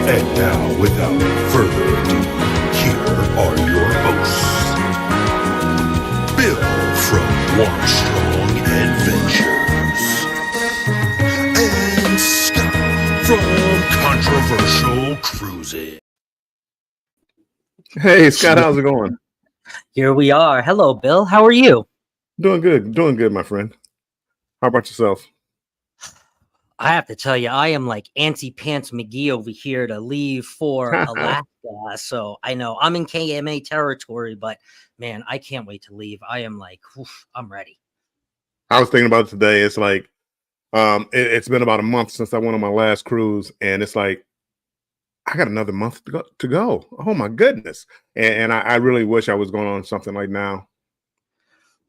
And now, without further ado, here are your hosts, Bill from Armstrong Adventures, and Scott from Controversial Cruising. Hey, Scott, how's it going? Here we are. Hello, Bill. How are you? Doing good, my friend. How about yourself? I have to tell you, I am like Antsy Pants McGee over here to leave for Alaska. So I know I'm in KMA territory, but man, I can't wait to leave. I am like, I'm ready. I was thinking about it today. It's like, it's been about a month since I went on my last cruise, and it's like, I got another month to go. Oh my goodness. And I really wish I was going on something like now.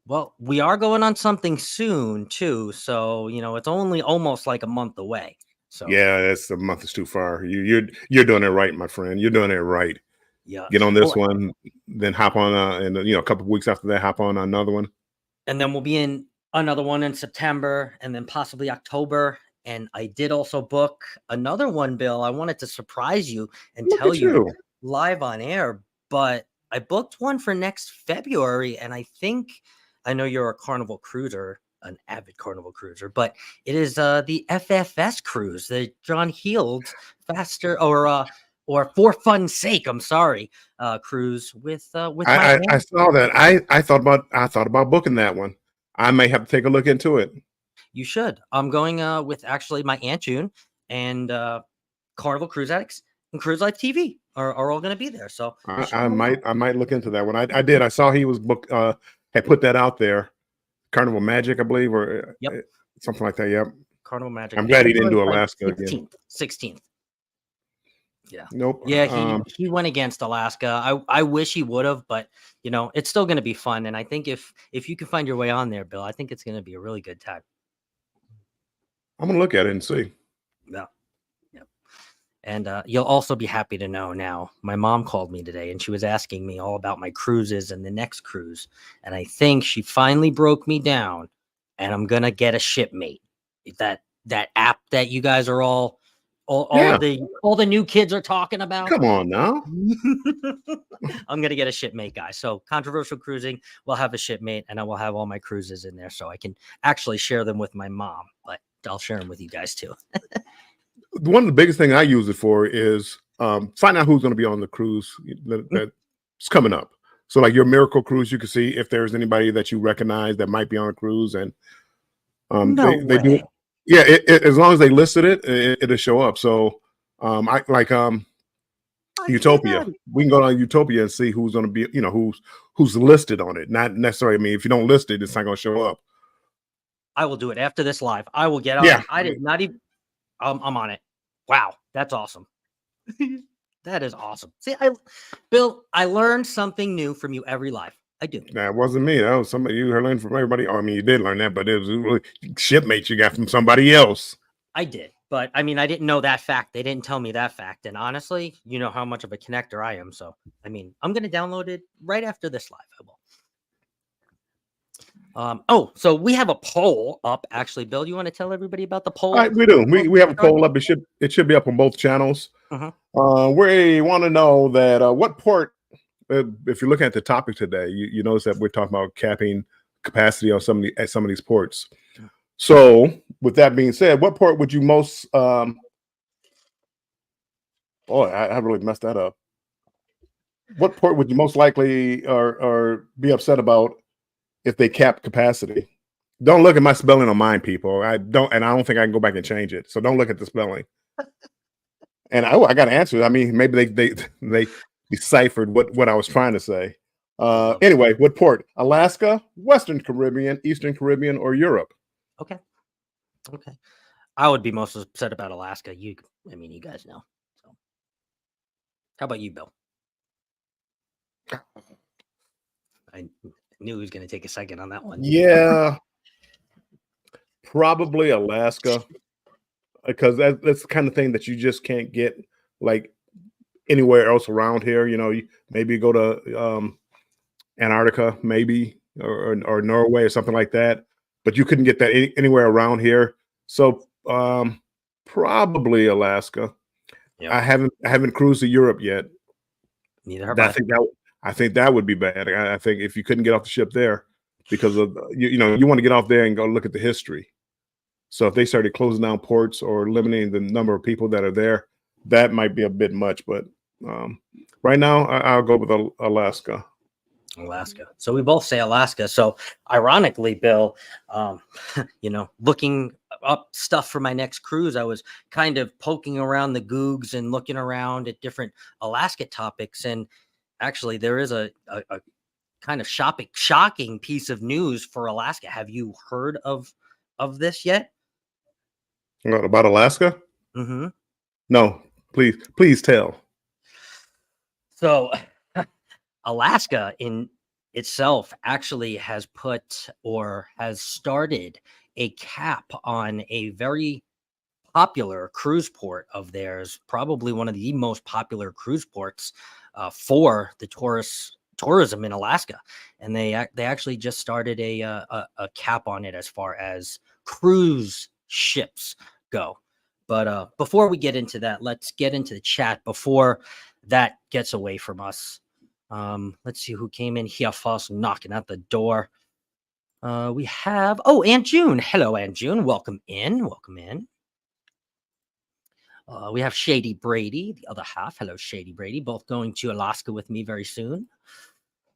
Well, we are going on something soon too. So, it's only almost like a month away. So yeah, that's a month is too far. You're doing it right, my friend. You're doing it right. Yeah. Get on this one, then hop on and a couple of weeks after that, hop on another one. And then we'll be in another one in September and then possibly October. And I did also book another one, Bill. I wanted to surprise you and tell you live on air, but I booked one for next February. And I know you're a Carnival cruiser, an avid Carnival cruiser, but it is the FFS cruise, the John Heald's Faster or For Fun's Sake, I'm sorry, cruise with I saw that. I thought about booking that one. I may have to take a look into it. You should. I'm going with actually my Aunt June and Carnival Cruise Addicts and Cruise Life TV are all going to be there. So I might look into that one. I did. I saw he was booked. Had put that out there. Carnival Magic, I believe, or something like that. Yep. Carnival Magic. I'm glad he didn't do Alaska 16th. Yeah. Nope. Yeah, he went against Alaska. I wish he would have, but it's still going to be fun. And I think if you can find your way on there, Bill, I think it's going to be a really good time. I'm gonna look at it and see. Yeah. Yep. And you'll also be happy to know now. My mom called me today and she was asking me all about my cruises and the next cruise. And I think she finally broke me down. And I'm gonna get a Shipmate. That app that you guys are all the new kids are talking about. Come on now. I'm gonna get a Shipmate, guys. So Controversial Cruising will have a Shipmate, and I will have all my cruises in there, so I can actually share them with my mom. But I'll share them with you guys too. One of the biggest things I use it for is find out who's going to be on the cruise that's coming up. So like your Miracle Cruise, you can see if there's anybody that you recognize that might be on a cruise, and they do. Yeah, as long as they listed it'll show up. So I like Utopia. We can go on Utopia and see who's going to be, who's listed on it. Not necessarily. I mean, if you don't list it, it's not going to show up. I will do it after this live. I will get on. Yeah. I did not even. I'm on it. Wow, that's awesome. That is awesome. See, Bill, I learned something new from you every live. I do. That wasn't me. That was somebody you learned from everybody. I mean, you did learn that, but it was really Shipmates you got from somebody else. I did, but I mean, I didn't know that fact. They didn't tell me that fact. And honestly, you know how much of a connector I am. So, I mean, I'm going to download it right after this live. I will. So we have a poll up. Actually, Bill, you want to tell everybody about the poll? All right, we do. We have a poll up. It should be up on both channels. We want to know that what port. If you're looking at the topic today, you notice that we're talking about capping capacity on some of these ports. So, with that being said, what port would you most? I really messed that up. What port would you most likely or be upset about if they cap capacity? Don't look at my spelling on mine, people. I don't think I can go back and change it. So don't look at the spelling. And I got to answer. I mean, maybe they deciphered what I was trying to say. Anyway, what port? Alaska, Western Caribbean, Eastern Caribbean, or Europe? Okay. I would be most upset about Alaska. You guys know. So, how about you, Bill? I knew he was going to take a second on that one. Yeah, probably Alaska, because that's the kind of thing that you just can't get like anywhere else around here. Maybe go to Antarctica, maybe or Norway or something like that, but you couldn't get that anywhere around here. So probably Alaska. Yep. I haven't cruised to Europe yet. Neither have I. I think that would be bad. I think if you couldn't get off the ship there because of you want to get off there and go look at the history. So if they started closing down ports or limiting the number of people that are there, that might be a bit much. But right now, I'll go with Alaska. Alaska. So we both say Alaska. So ironically, Bill, looking up stuff for my next cruise, I was kind of poking around the Googs and looking around at different Alaska topics. And actually, there is a kind of shocking piece of news for Alaska. Have you heard of this yet? About Alaska? Mm-hmm. No, please tell. So Alaska in itself actually has started a cap on a very popular cruise port of theirs, probably one of the most popular cruise ports for the tourism in Alaska. And they actually just started a cap on it as far as cruise ships go. But before we get into that, let's get into the chat before that gets away from us. Let's see who came in here first, knocking at the door. We have Aunt June. Hello, Aunt June. Welcome in. We have Shady Brady, the other half. Hello, Shady Brady. Both going to Alaska with me very soon.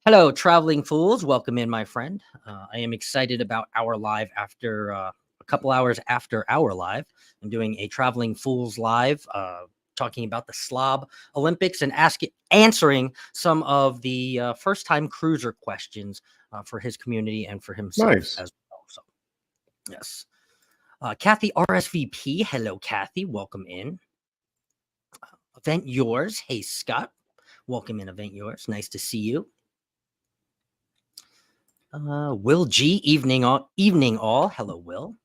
Hello, Traveling Fools. Welcome in, my friend. I am excited about our live after a couple hours after our live. I'm doing a Traveling Fools live, talking about the Slob Olympics and answering some of the first-time cruiser questions for his community and for himself as well. So, yes. Kathy RSVP. Hello, Kathy. Welcome in. Event Yours. Hey, Scott. Welcome in, Event Yours. Nice to see you. Will G. Evening all. Hello, Will.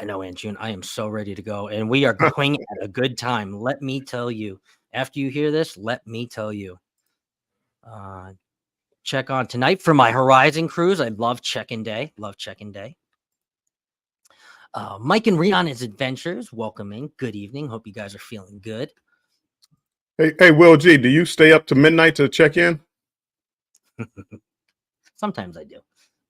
I know, Aunt June, I am so ready to go, and we are going at a good time. Let me tell you. After you hear this, let me tell you. Check on tonight for my Horizon cruise. I love check-in day. Mike and Rihanna's Adventures. Welcome in. Good evening. Hope you guys are feeling good. Hey, Will G, do you stay up to midnight to check in? Sometimes I do,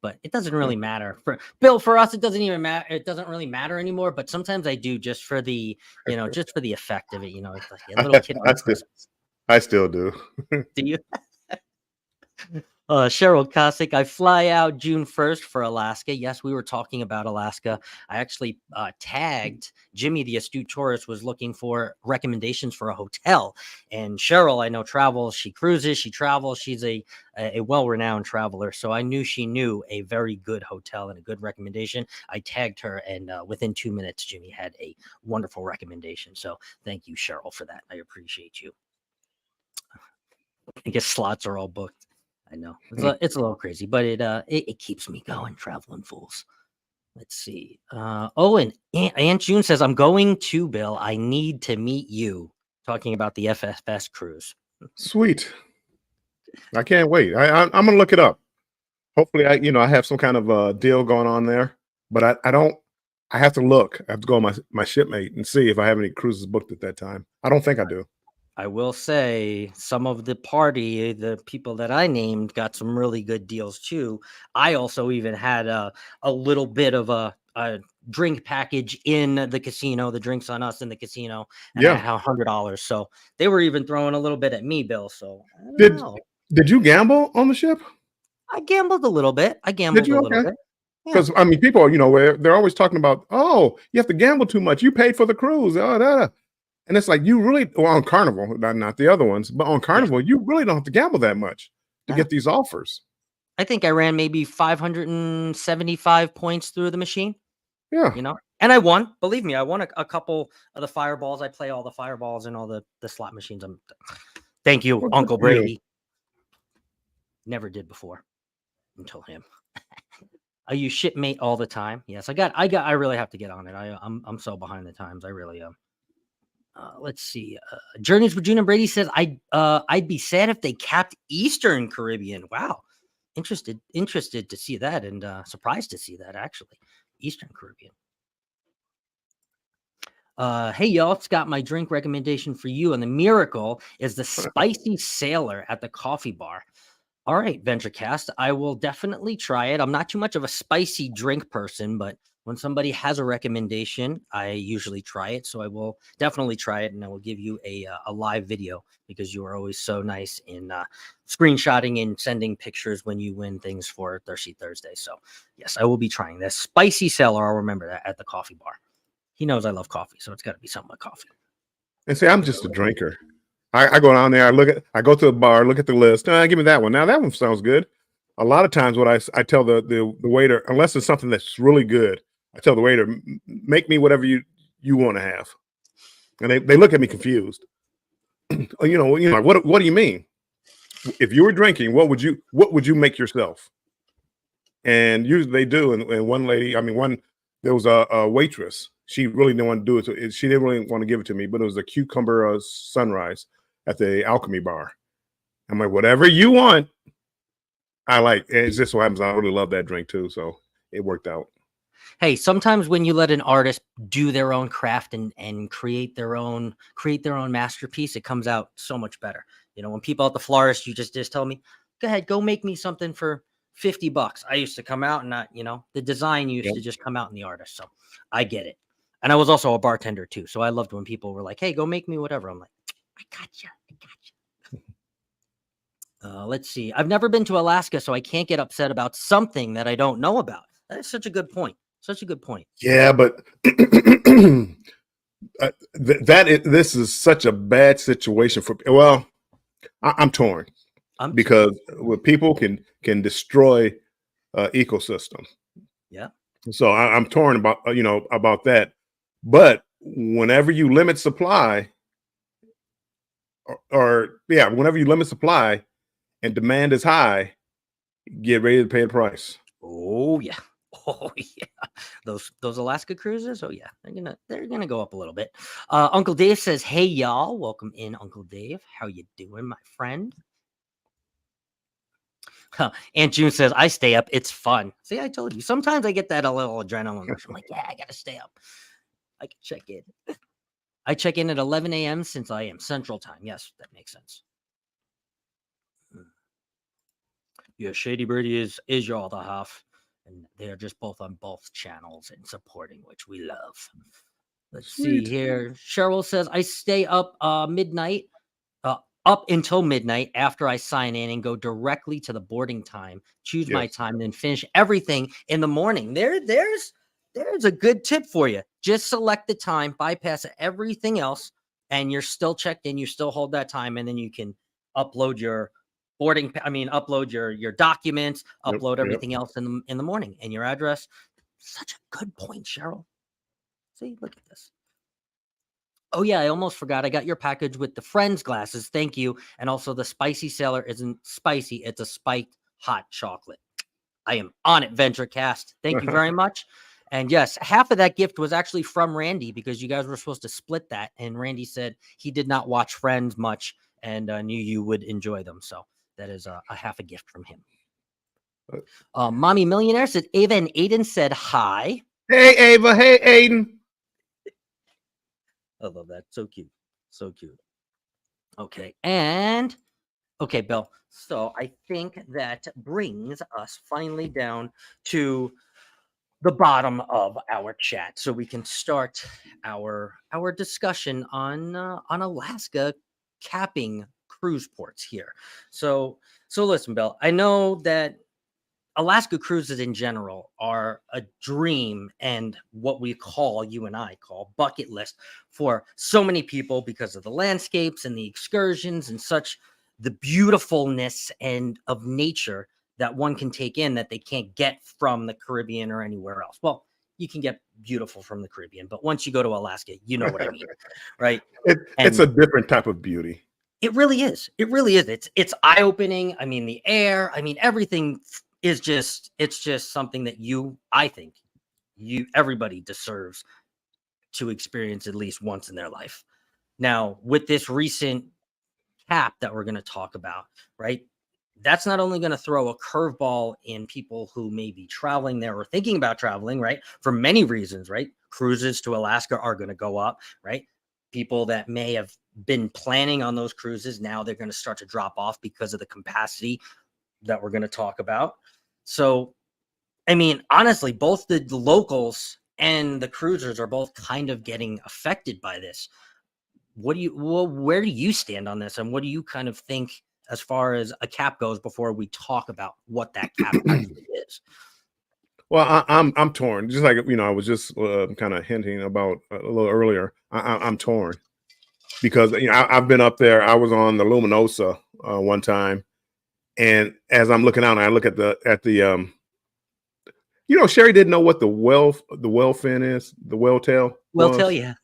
but it doesn't really matter. For us, it doesn't even matter. It doesn't really matter anymore. But sometimes I do, just for the just for the effect of it. It's like a little kid on Christmas. I still do. Do you? Cheryl Cossack, I fly out June 1st for Alaska. Yes, we were talking about Alaska. I actually tagged Jimmy, the astute tourist, was looking for recommendations for a hotel. And Cheryl, I know, travels. She cruises, she travels. She's a well-renowned traveler. So I knew she knew a very good hotel and a good recommendation. I tagged her, and within 2 minutes, Jimmy had a wonderful recommendation. So thank you, Cheryl, for that. I appreciate you. I guess slots are all booked. I know it's a little crazy, but it keeps me going. Traveling Fools. Let's see. And Aunt June says, I'm going to, Bill. I need to meet you. Talking about the FFS cruise. Sweet. I can't wait. I'm going to look it up. Hopefully, I have some kind of deal going on there, but I don't. I have to look. I have to go on my shipmate and see if I have any cruises booked at that time. I don't think I do. I will say some of the people that I named got some really good deals too. I also even had a little bit of a drink package in the casino, the drinks on us in the casino, and I had $100. So they were even throwing a little bit at me, Bill. So did you gamble on the ship? I gambled a little bit. Bit. Because people, they're always talking about, you have to gamble too much. You paid for the cruise. And it's like, you really, on Carnival, not the other ones, but on Carnival, you really don't have to gamble that much to get these offers. I think I ran maybe 575 points through the machine. Yeah. And I won. Believe me, I won a couple of the fireballs. I play all the fireballs and all the slot machines. Thank you, Uncle Brady. Never did before until him. I use Shipmate all the time. Yes, I really have to get on it. I'm so behind the times. I really am. Let's see. Journeys with June and Brady says, I'd be sad if they capped Eastern Caribbean. Wow. Interested to see that, and surprised to see that, actually. Eastern Caribbean. Hey y'all, it's got my drink recommendation for you, and the miracle is the Spicy Sailor at the coffee bar. All right, VentureCast, I will definitely try it. I'm not too much of a spicy drink person, but when somebody has a recommendation, I usually try it. So I will definitely try it, and I will give you a live video because you are always so nice in screenshotting and sending pictures when you win things for Thirsty Thursday. So yes, I will be trying this Spicy Sailor. I'll remember that at the coffee bar. He knows I love coffee, so it's got to be something with coffee. And see, I'm just a drinker. I go down there, I go to the bar, look at the list. Give me that one. Now that one sounds good. A lot of times, what I tell the waiter, unless it's something that's really good, I tell the waiter, make me whatever you want to have. And they look at me confused. you know, what do you mean? If you were drinking, what would you make yourself? And usually they do. And one lady, there was a waitress. She really didn't want to do it. So she didn't really want to give it to me, but it was a cucumber sunrise at the Alchemy bar. I'm like, whatever you want, I like. And it's just so happens I really love that drink too. So it worked out. Hey, sometimes when you let an artist do their own craft and create their own masterpiece, it comes out so much better. You know, when people at the florist, you just tell me, go ahead, go make me something for $50. I used to come out and not, the design used to just come out in the artist. So I get it. And I was also a bartender too. So I loved when people were like, hey, go make me whatever. I'm like, I got you. Let's see. I've never been to Alaska, so I can't get upset about something that I don't know about. That is such a good point. Such a good point. Yeah, but this is such a bad situation for. Well, I'm torn because people can destroy ecosystem. Yeah. So I'm torn about about that. But whenever you limit supply, whenever you limit supply and demand is high, get ready to pay the price. Oh yeah. Oh yeah, those Alaska cruises. Oh yeah, they're gonna go up a little bit. Uncle Dave says, "Hey y'all, welcome in, Uncle Dave. How you doing, my friend?" Aunt June says, "I stay up. It's fun." See, I told you. Sometimes I get that a little adrenaline rush. I'm like, yeah, I gotta stay up. I can check in. I check in at 11 a.m. since I am Central Time. Yes, that makes sense. Yeah, Shady Birdie is your other half. And they are just both on both channels and supporting, which we love. Let's see here. Cheryl says, I stay up midnight, up until midnight after I sign in and go directly to the boarding time, choose my time, then finish everything in the morning. There's a good tip for you. Just select the time, bypass everything else, and you're still checked in. You still hold that time, and then you can upload your upload your documents, upload everything else in the morning and your address. Such a good point, Cheryl. See, look at this. Oh yeah, I almost forgot. I got your package with the Friends glasses. Thank you. And also the Spicy Sailor isn't spicy. It's a spiked hot chocolate. I am on it, VentureCast. Thank you very much. And yes, half of that gift was actually from Randy because you guys were supposed to split that. And Randy said he did not watch Friends much and knew you would enjoy them. So that is a half a gift from him. Mommy Millionaire said Ava and Aiden said hi. Hey, Ava. Hey, Aiden. I love that. So cute. So cute. Okay. And okay, Bill. So I think that brings us finally down to the bottom of our chat so we can start our discussion on Alaska capping cruise ports here. So listen, Bill, I know that Alaska cruises in general are a dream and what you and I call bucket list for so many people because of the landscapes and the excursions and such the beautifulness and of nature that one can take in that they can't get from the Caribbean or anywhere else. Well, you can get beautiful from the Caribbean, but once you go to Alaska, you know what I mean, right? It's a different type of beauty. It really is. It really is. It's eye-opening. I mean, the air, everything is it's just something that I think everybody deserves to experience at least once in their life. Now, with this recent cap that we're going to talk about, right? That's not only going to throw a curveball in people who may be traveling there or thinking about traveling, right? For many reasons, right? cruises to Alaska are going to go up, right? People that may have been planning on those cruises, now they're going to start to drop off because of the capacity that we're going to talk about. So, I mean, honestly, both the locals and the cruisers are both kind of getting affected by this. Where do you stand on this, and what do you kind of think as far as a cap goes before we talk about what that cap actually is? Well, I'm torn. Just like, I was just kind of hinting about a little earlier. I'm torn because I've been up there. I was on the Luminosa one time, and as I'm looking out, and I look at the Sherry didn't know what the whale fin is, the whale tail. Whale tail, yeah.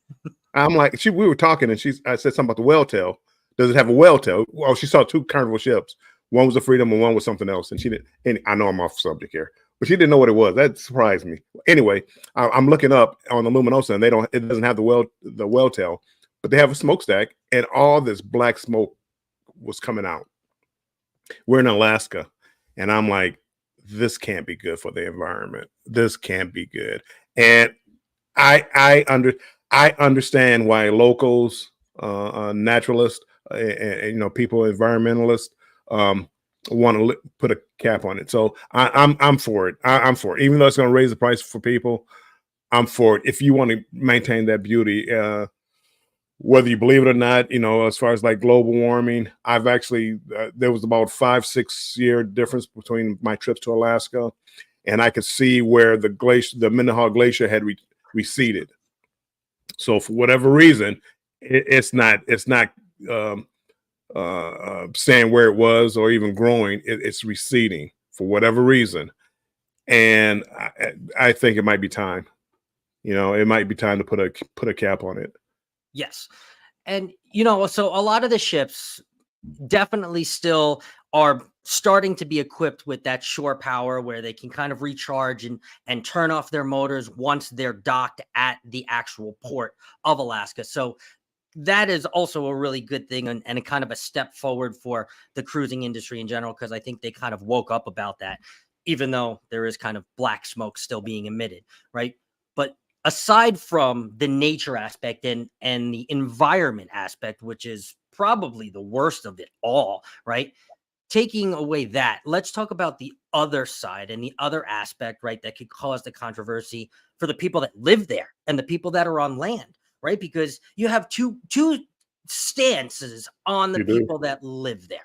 I'm like, we were talking, and I said something about the whale tail. Does it have a whale tail? Well, she saw two Carnival ships. One was the Freedom, and one was something else. And she didn't. And I know I'm off subject here, but she didn't know what it was. That surprised me. Anyway, I'm looking up on the Luminosa, and it doesn't have the whale tail, but they have a smokestack, and all this black smoke was coming out. We're in Alaska, and I'm like, this can't be good for the environment. This can't be good. And I understand why locals, naturalists, and people, environmentalists, want to put a cap on it. So I'm for it. I'm for it. Even though it's going to raise the price for people, I'm for it. If you want to maintain that beauty, whether you believe it or not, as far as like global warming, I've actually, there was about 5-6 year difference between my trips to Alaska, and I could see where the Minnehaha Glacier had receded. So for whatever reason, it's not staying where it was or even growing. It's receding for whatever reason. And I think it might be time, it might be time to put a cap on it. Yes. And, so a lot of the ships definitely still are starting to be equipped with that shore power where they can kind of recharge and turn off their motors once they're docked at the actual port of Alaska. So that is also a really good thing and a kind of a step forward for the cruising industry in general, because I think they kind of woke up about that, even though there is kind of black smoke still being emitted, right? But aside from the nature aspect and the environment aspect, which is probably the worst of it all, right? Taking away that, let's talk about the other side and the other aspect, right, that could cause the controversy for the people that live there and the people that are on land, right? Because you have two stances on the people that live there,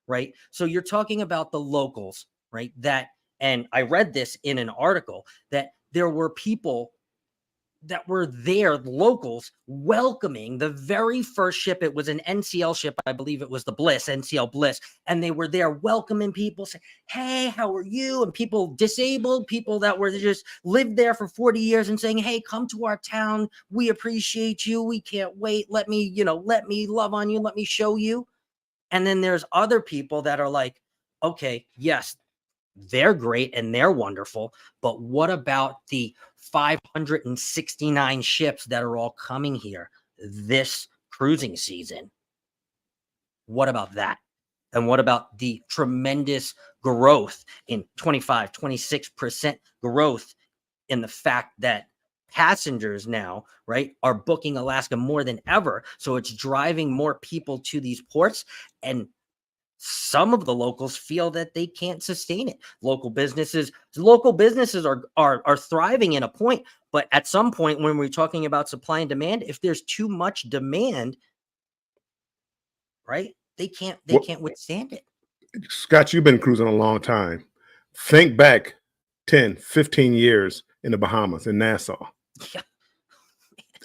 right? So you're talking about the locals, right? And I read this in an article that there were people that were there, locals, welcoming the very first ship. It was an NCL ship. I believe it was the Bliss, NCL Bliss. And they were there welcoming people, saying, hey, how are you? And people, disabled people that were just lived there for 40 years and saying, hey, come to our town. We appreciate you. We can't wait. Let me love on you. Let me show you. And then there's other people that are like, okay, yes, they're great and they're wonderful, but what about the 569 ships that are all coming here this cruising season? What about that? And what about the tremendous growth in 26% growth in the fact that passengers now, right, are booking Alaska more than ever? So it's driving more people to these ports, and some of the locals feel that they can't sustain it. Local businesses are thriving in a point, but at some point when we're talking about supply and demand, if there's too much demand, right, they can't withstand it. Scott, you've been cruising a long time. Think back 10, 15 years in the Bahamas, in Nassau. Yeah.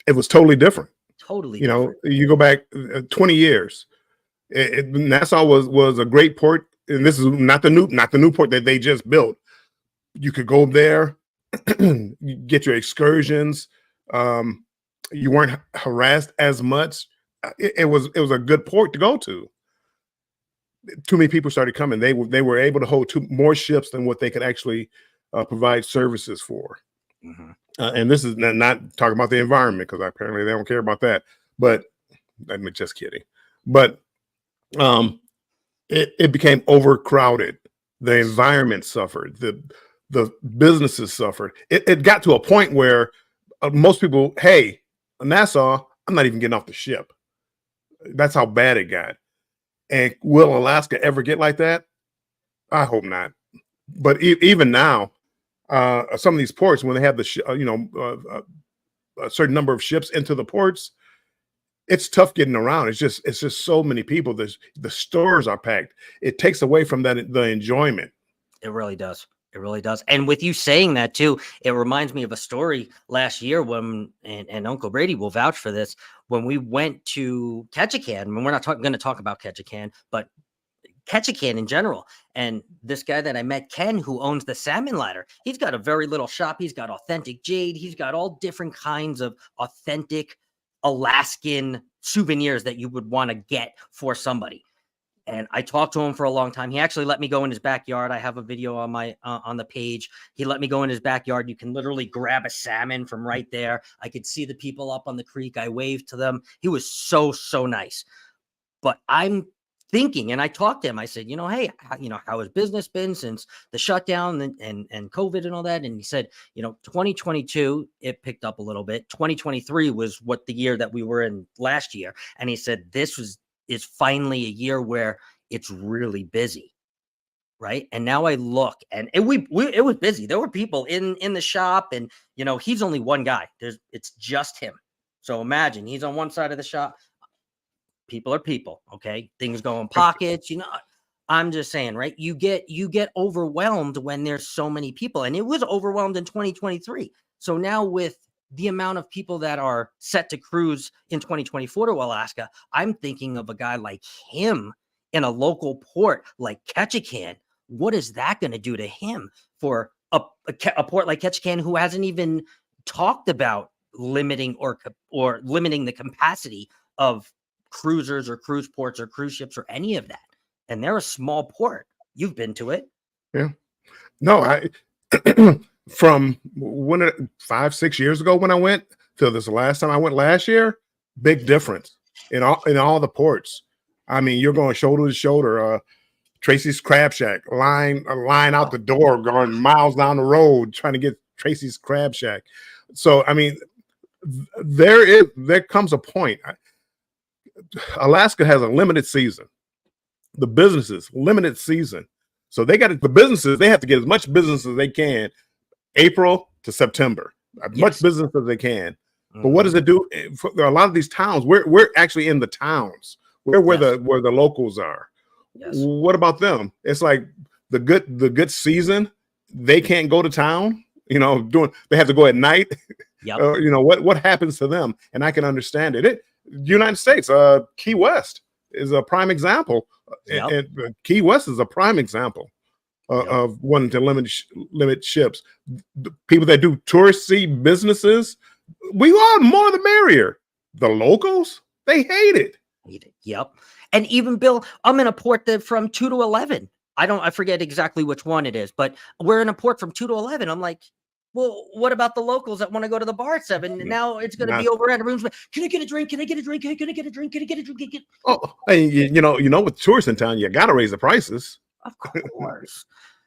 It was totally different. Totally different. You go back 20 years. Nassau was a great port, and this is not the new port that they just built. You could go there, get your excursions. You weren't harassed as much. It was a good port to go to. Too many people started coming. They were able to hold more ships than what they could actually provide services for. Mm-hmm. And this is not talking about the environment, because apparently they don't care about that. But I'm just kidding. But it became overcrowded. The environment suffered. The businesses suffered. It got to a point where most people, hey, Nassau, I'm not even getting off the ship. That's how bad it got. And will Alaska ever get like that? I hope not. But even now, some of these ports, when they have the a certain number of ships into the ports, it's tough getting around. It's just so many people. The stores are packed. It takes away from the enjoyment. It really does. It really does. And with you saying that too, it reminds me of a story last year when, and Uncle Brady will vouch for this, when we went to Ketchikan. And we're not going to talk about Ketchikan, but Ketchikan in general. And this guy that I met, Ken, who owns the Salmon Ladder, he's got a very little shop. He's got authentic jade. He's got all different kinds of authentic Alaskan souvenirs that you would want to get for somebody. And I talked to him for a long time. He actually let me go in his backyard. I have a video on my on the page. He let me go in his backyard. You can literally grab a salmon from right there. I could see the people up on the creek. I waved to them. He was so nice. But I'm thinking, and I talked to him. I said, hey, how has business been since the shutdown and COVID and all that? And he said, 2022, it picked up a little bit. 2023 was what the year that we were in last year. And he said, this is finally a year where it's really busy. Right. And now I look and it was busy. There were people in the shop and, he's only one guy. It's just him. So imagine he's on one side of the shop. People are people. Okay. Things go in pockets, I'm just saying, right. You get overwhelmed when there's so many people, and it was overwhelmed in 2023. So now with the amount of people that are set to cruise in 2024 to Alaska, I'm thinking of a guy like him in a local port like Ketchikan. What is that going to do to him for a port like Ketchikan, who hasn't even talked about limiting or limiting the capacity of cruisers or cruise ports or cruise ships or any of that? And they're a small port. You've been to it. Yeah. No, I from 5-6 years ago when I went to this last time I went last year, big difference in all the ports. I mean, you're going shoulder to shoulder. Tracy's Crab Shack, a line out the door, going miles down the road trying to get Tracy's Crab Shack. So I mean, there comes a point. Alaska has a limited season. The businesses limited season. So the businesses, they have to get as much business as they can, April to September, as much business as they can. But what does it do? There are a lot of these towns. We're actually in the towns where the locals are. Yes. What about them? It's like the good season, they can't go to town. They have to go at night. Yep. What happens to them? And I can understand it. United States, Key West is a prime example. Yep. And Key West is a prime example of wanting to limit ships. The people that do touristy businesses, we want more the merrier. The locals, they hate it. Yep. And even Bill, I'm in a port that from 2 to 11. I forget exactly which one it is, but we're in a port from 2 to 11. I'm like, well, what about the locals that want to go to the bar at 7? And now it's going to be over at rooms. Can I get a drink? Can I get a drink? Can I get a drink? Can I get a drink? Oh, and with tourists in town, you got to raise the prices. Of course.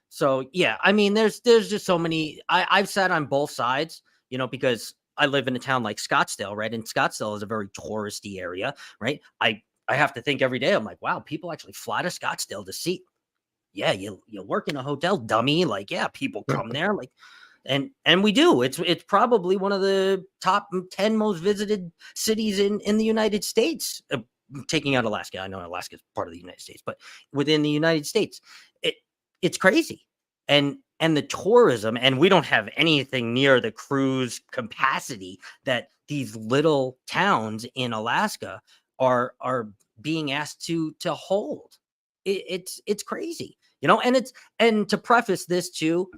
So yeah, I mean, there's just so many. I've sat on both sides, because I live in a town like Scottsdale, right? And Scottsdale is a very touristy area, right? I have to think every day. I'm like, wow, people actually fly to Scottsdale to see. Yeah, you work in a hotel, dummy. Like, yeah, people come there, like. And we do. It's probably one of the top 10 most visited cities in the United States, taking out Alaska. I know Alaska is part of the United States, but within the United States, it's crazy. And the tourism, and we don't have anything near the cruise capacity that these little towns in Alaska are being asked to hold. It's crazy, and to preface this too,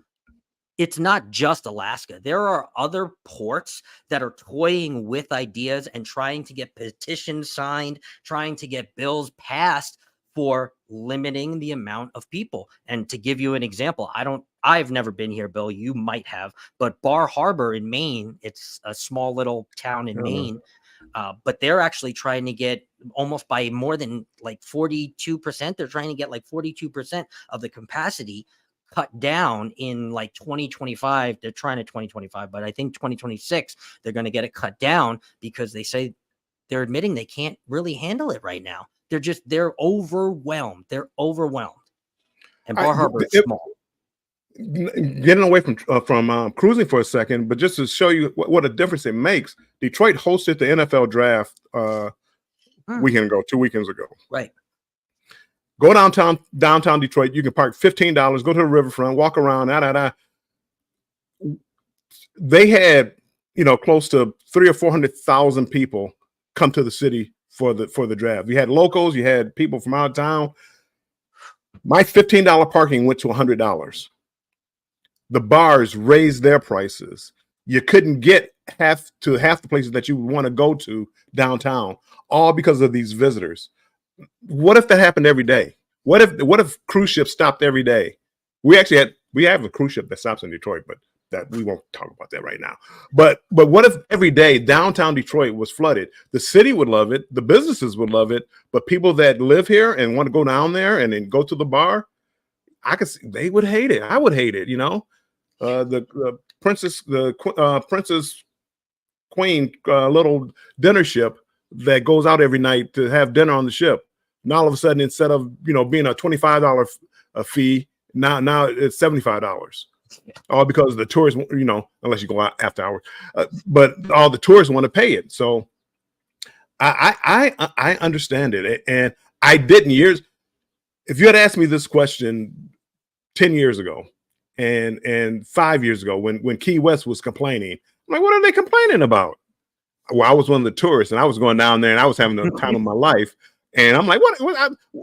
it's not just Alaska. There are other ports that are toying with ideas and trying to get petitions signed, trying to get bills passed for limiting the amount of people. And to give you an example, I've never been here, Bill, you might have, but Bar Harbor in Maine, it's a small little town in Maine, but they're actually trying to get almost by more than like 42%. They're trying to get like 42% of the capacity cut down in like 2025. They're trying to 2025, but I think 2026 they're going to get it cut down because they say they're admitting they can't really handle it right now. They're overwhelmed. They're overwhelmed. And Bar Harbor is small. Getting away from cruising for a second, but just to show you what a difference it makes, Detroit hosted the NFL draft weekend ago, 2 weekends ago. Right. Go downtown Detroit. You can park $15, go to the riverfront, walk around. They had, close to 300,000 or 400,000 people come to the city for the draft. You had locals, you had people from out of town. My $15 parking went to $100. The bars raised their prices. You couldn't get half the places that you want to go to downtown, all because of these visitors. What if that happened every day? What if cruise ships stopped every day? We have a cruise ship that stops in Detroit, but that we won't talk about that right now. But what if every day downtown Detroit was flooded? The city would love it, the businesses would love it, but people that live here and want to go down there and then go to the bar, I could see they would hate it. I would hate it. The Princess Queen little dinner ship that goes out every night to have dinner on the ship. Now all of a sudden, instead of being a $25 fee, now it's $75. All because the tourists, unless you go out after hours, but all the tourists want to pay it. So I understand it, and I didn't years. If you had asked me this question 10 years ago and 5 years ago when Key West was complaining, I'm like, what are they complaining about? Well, I was one of the tourists and I was going down there and I was having the time of my life. And I'm like,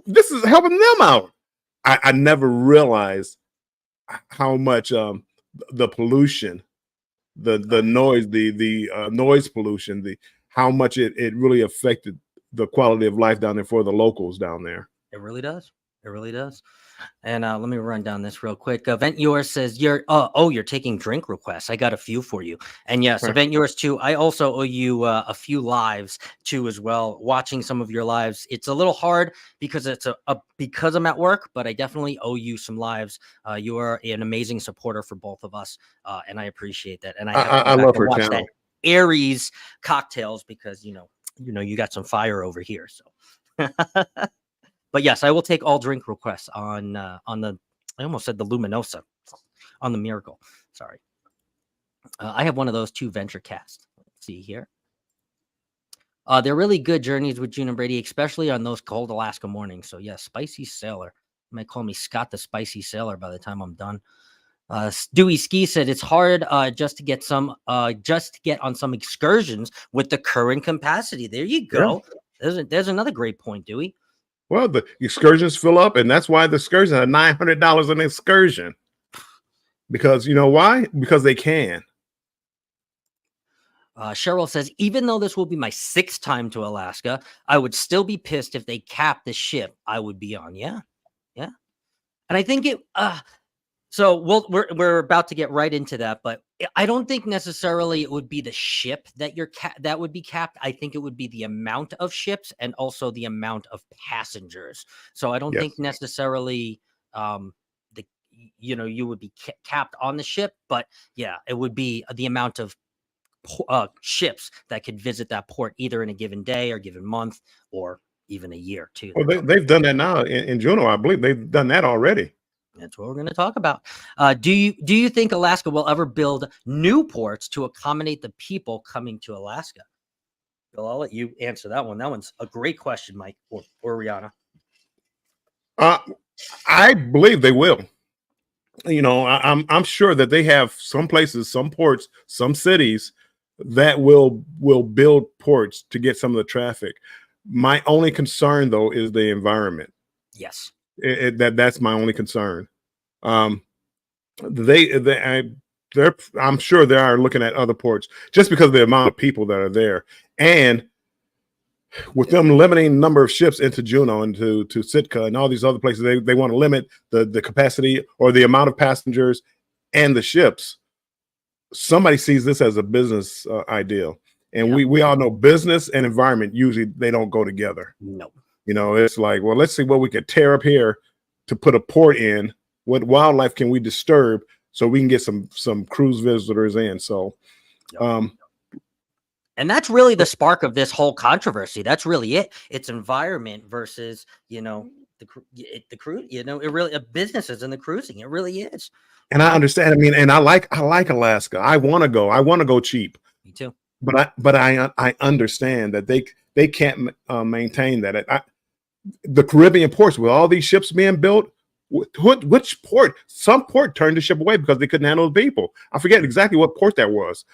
this is helping them out. I never realized how much the pollution, the noise, the noise pollution, how much it really affected the quality of life down there for the locals down there. It really does. It really does. And let me run down this real quick. Event Yours says you're taking drink requests. I got a few for you. And yes, right. Event Yours too. I also owe you a few lives too as well. Watching some of your lives, it's a little hard because because I'm at work, but I definitely owe you some lives. You are an amazing supporter for both of us, and I appreciate that. And I love her channel. That Aries cocktails because you got some fire over here. So. But yes, I will take all drink requests on the. I almost said the Luminosa, on the Miracle. Sorry, I have one of those too. Venture Cast. Let's see here. They're really good journeys with June and Brady, especially on those cold Alaska mornings. So yes, Spicy Sailor. You might call me Scott the Spicy Sailor by the time I'm done. Dewey Ski said it's hard just to get on some excursions with the current capacity. There you go. Yeah. There's another great point, Dewey. Well, the excursions fill up, and that's why the excursions are $900 an excursion. Because you know why? Because they can. Cheryl says, even though this will be my 6th time to Alaska, I would still be pissed if they capped the ship I would be on. Yeah. And I think it. So we're about to get right into that, but I don't think necessarily it would be the ship that that would be capped. I think it would be the amount of ships and also the amount of passengers. So I don't think necessarily you would be capped on the ship, but yeah, it would be the amount of ships that could visit that port either in a given day or given month or even a year too. Well, they've done that now in Juneau. I believe they've done that already. That's what we're going to talk about. Do you think Alaska will ever build new ports to accommodate the people coming to Alaska? Bill, I'll let you answer that one. That one's a great question, Mike or Rihanna. I believe they will. I'm sure that they have some places, some ports, some cities that will build ports to get some of the traffic. My only concern, though, is the environment. Yes. That's my only concern. I'm sure they are looking at other ports just because of the amount of people that are there, and with them limiting number of ships into Juneau and to Sitka and all these other places, they want to limit the capacity or the amount of passengers and the ships. Somebody sees this as a business ideal, and we all know business and environment usually they don't go together. No. It's like, well, let's see what we could tear up here to put a port in what wildlife can we disturb so we can get some cruise visitors in. So and that's really the spark of this whole controversy. That's really it. It's environment versus, the cruise, it really businesses and the cruising. It really is. And I understand. I mean, and I like Alaska. I want to go. I want to go cheap. Me too. But I understand that they can't maintain that. The Caribbean ports with all these ships being built. Which port? Some port turned the ship away because they couldn't handle the people. I forget exactly what port that was.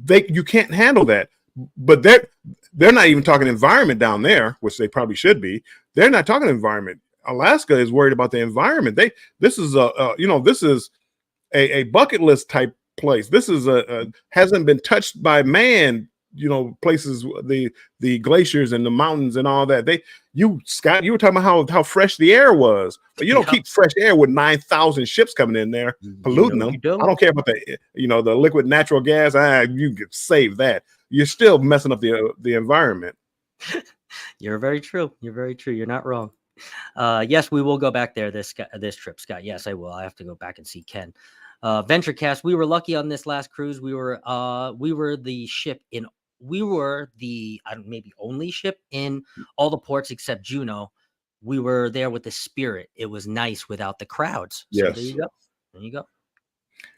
You can't handle that. But they're not even talking environment down there, which they probably should be. They're not talking environment. Alaska is worried about the environment. This is a bucket list type place. This is hasn't been touched by man. Places, the glaciers and the mountains and all that. Scott, you were talking about how fresh the air was, but you don't keep fresh air with 9,000 ships coming in there polluting them. I don't care about the liquid natural gas. You could save that. You're still messing up the environment. You're very true. You're not wrong. Yes, we will go back there this trip, Scott. Yes, I will. I have to go back and see Ken. VentureCast, we were lucky on this last cruise. We were the maybe only ship in all the ports except Juneau. We were there with the Spirit. It was nice without the crowds. So yes. There you go.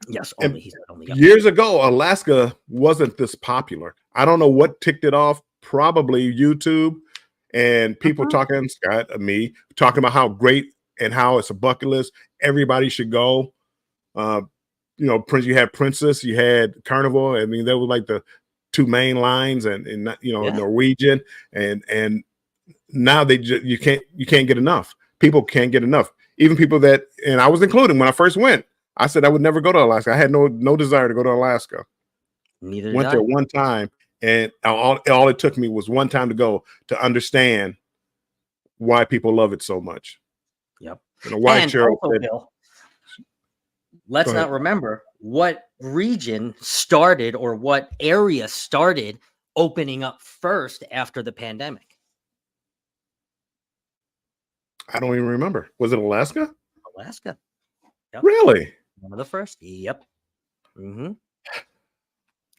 Yes, only. He said only. Years ago, Alaska wasn't this popular. I don't know what ticked it off. Probably YouTube and people talking, Scott, me talking about how great and how it's a bucket list. Everybody should go. You had Princess, you had Carnival. I mean, they were like the two main lines, and Norwegian, and now you can't get enough. People can't get enough. Even people and I was included when I first went. I said I would never go to Alaska. I had no desire to go to Alaska. Neither went there one time, and all it took me was one time to go to understand why people love it so much. Yep. Bill, let's not remember what region started or what area started opening up first after the pandemic. I don't even remember. Was it Alaska? Alaska. Yep. Really? One of the first. Yep. Mm-hmm.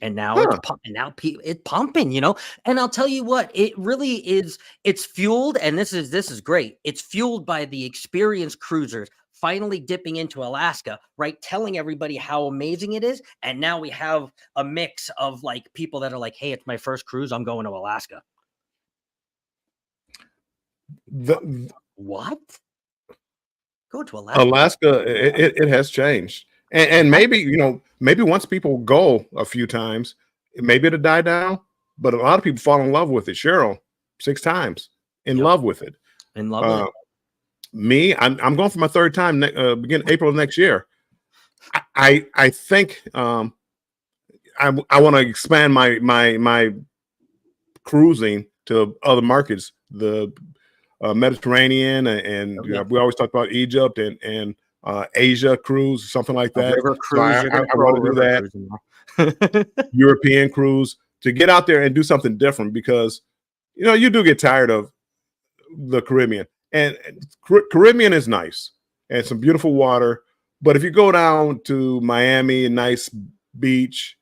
And now it's pumping. Now it's pumping, And I'll tell you what, it really is. It's fueled, and this is great. It's fueled by the experienced cruisers finally dipping into Alaska, right? Telling everybody how amazing it is. And now we have a mix of like people that are like, hey, it's my first cruise. I'm going to Alaska. What? Go to Alaska. Alaska, it has changed. And maybe, maybe once people go a few times, maybe it'll die down. But a lot of people fall in love with it. Cheryl, 6 times in love with it. In love with it. Me, I'm going for my 3rd time beginning April of next year. I think I want to expand my cruising to other markets, the Mediterranean, and we always talk about Egypt and Asia cruise, something like that. River cruise. So I want to do that. European cruise, to get out there and do something different, because you do get tired of the Caribbean. And Caribbean is nice and some beautiful water, but if you go down to Miami, a nice beach,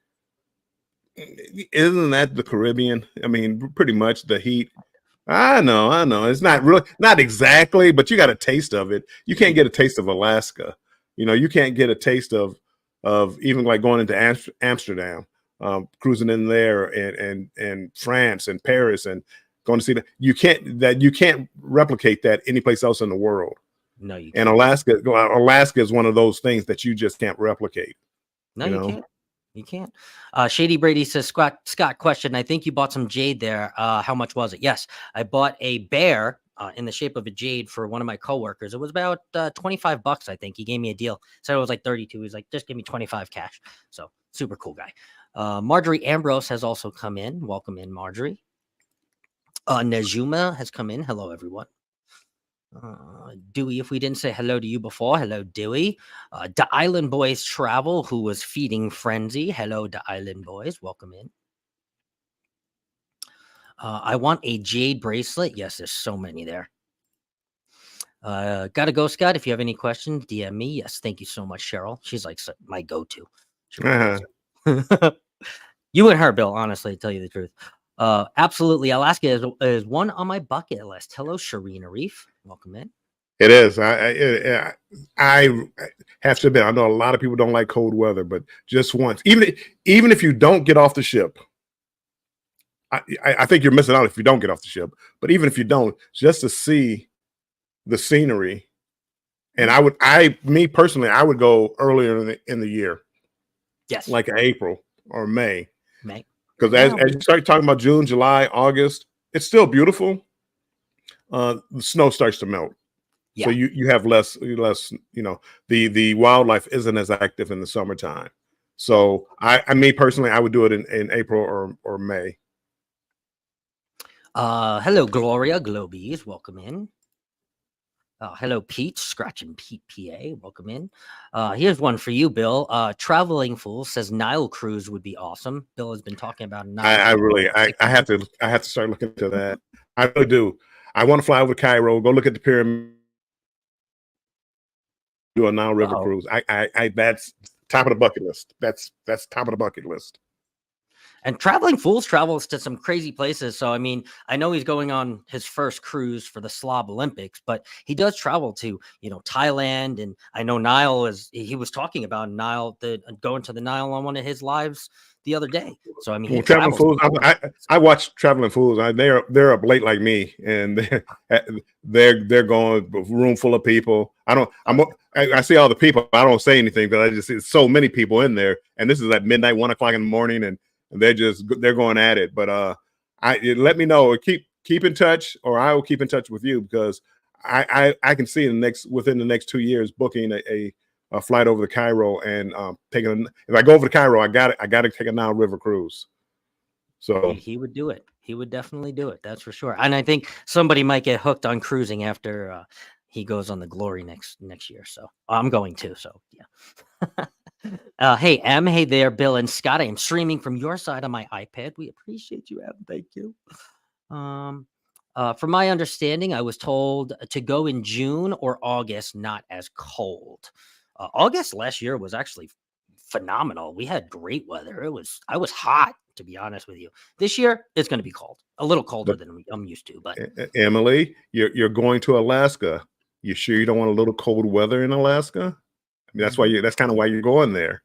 isn't that the Caribbean? I mean, pretty much the heat. I know. It's not exactly, but you got a taste of it. You can't get a taste of Alaska. You can't get a taste of even like going into Amsterdam, cruising in there, and France and Paris, and going to see that. You can't replicate that anyplace else in the world. No, you can't. And Alaska is one of those things that you just can't replicate. No, you can't. You can't. Shady Brady says, Scott, question. I think you bought some jade there. How much was it? Yes, I bought a bear in the shape of a jade for one of my coworkers. It was about $25, I think. He gave me a deal. So it was like 32. He's like, just give me 25 cash. So super cool guy. Marjorie Ambrose has also come in. Welcome in, Marjorie. Najuma has come in. Hello, everyone. Dewey, if we didn't say hello to you before, hello, Dewey. The Island Boys Travel, who was feeding Frenzy. Hello, the Island Boys. Welcome in. I want a jade bracelet. Yes, there's so many there. Gotta go, Scott. If you have any questions, DM me. Yes, thank you so much, Cheryl. She's like my go-to. She really is. You and her, Bill, honestly, to tell you the truth. Absolutely. Alaska is one on my bucket list. Hello, Sharina Reef. Welcome in. It is. I have to admit, I know a lot of people don't like cold weather, but just once, even if you don't get off the ship, I think you're missing out if you don't get off the ship. But even if you don't, just to see the scenery, and me personally, I would go earlier in the year. Yes, like April or May. Because Yeah. as you start talking about June, July, August, it's still beautiful. The snow starts to melt. Yeah. So you have less, the wildlife isn't as active in the summertime. So me personally, I would do it in April or May. Hello, Gloria Globies. Welcome in. Hello, Pete, Scratching Pete PA. Welcome in. Here's one for you, Bill. Traveling Fool says Nile cruise would be awesome. Bill has been talking about Nile. I have to start looking into that. I really do. I want to fly over to Cairo, go look at the pyramid, do a Nile River cruise. I that's top of the bucket list. That's top of the bucket list. And Traveling Fools travels to some crazy places. So, I mean, I know he's going on his first cruise for the Slob Olympics, but he does travel to, Thailand. And I know he was talking about Nile, going to the Nile on one of his lives the other day. So, I mean, Traveling Fools, I watch Traveling Fools. They're up late like me, and they're going a room full of people. I see all the people. I don't say anything, but I just see so many people in there. And this is at midnight, 1 o'clock in the morning, and they're going at it. But let me know. Keep in touch, or I will keep in touch with you, because I can see within the next 2 years booking a flight over to Cairo and if I go over to Cairo, I got to take a Nile River cruise. So he would do it. He would definitely do it. That's for sure. And I think somebody might get hooked on cruising after he goes on the Glory next year. So I'm going to. So yeah. Hey, M. Hey there, Bill and Scott. I am streaming from your side on my iPad. We appreciate you, M. Thank you. From my understanding, I was told to go in June or August, not as cold. August last year was actually phenomenal. We had great weather. I was hot, to be honest with you. This year, it's going to be cold, a little colder than I'm used to. But Emily, you're going to Alaska. You sure you don't want a little cold weather in Alaska? I mean, that's kind of why you're going there.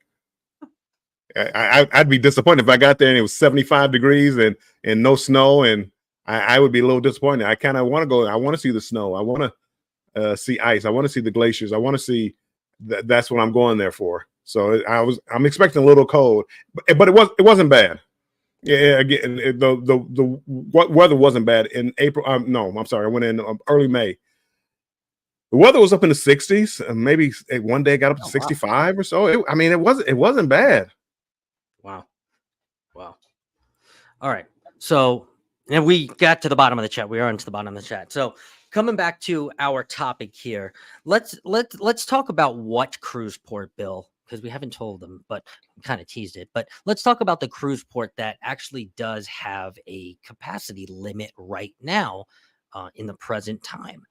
I'd be disappointed if I got there and it was 75 degrees and no snow, and I would be a little disappointed. I kind of want to go. I want to see the snow. I want to see ice. I want to see the glaciers. I want to see that's what I'm going there for. So I'm expecting a little cold, but it wasn't bad. Yeah, again, the weather wasn't bad in April. No, I'm sorry. I went in early May. The weather was up in the 60s, and maybe one day it got up to 65 or so. It wasn't bad. Wow. All right. So, and we got to the bottom of the chat. We are into the bottom of the chat. So, coming back to our topic here, let's talk about what cruise port, Bill, because we haven't told them, but kind of teased it. But let's talk about the cruise port that actually does have a capacity limit right now in the present time.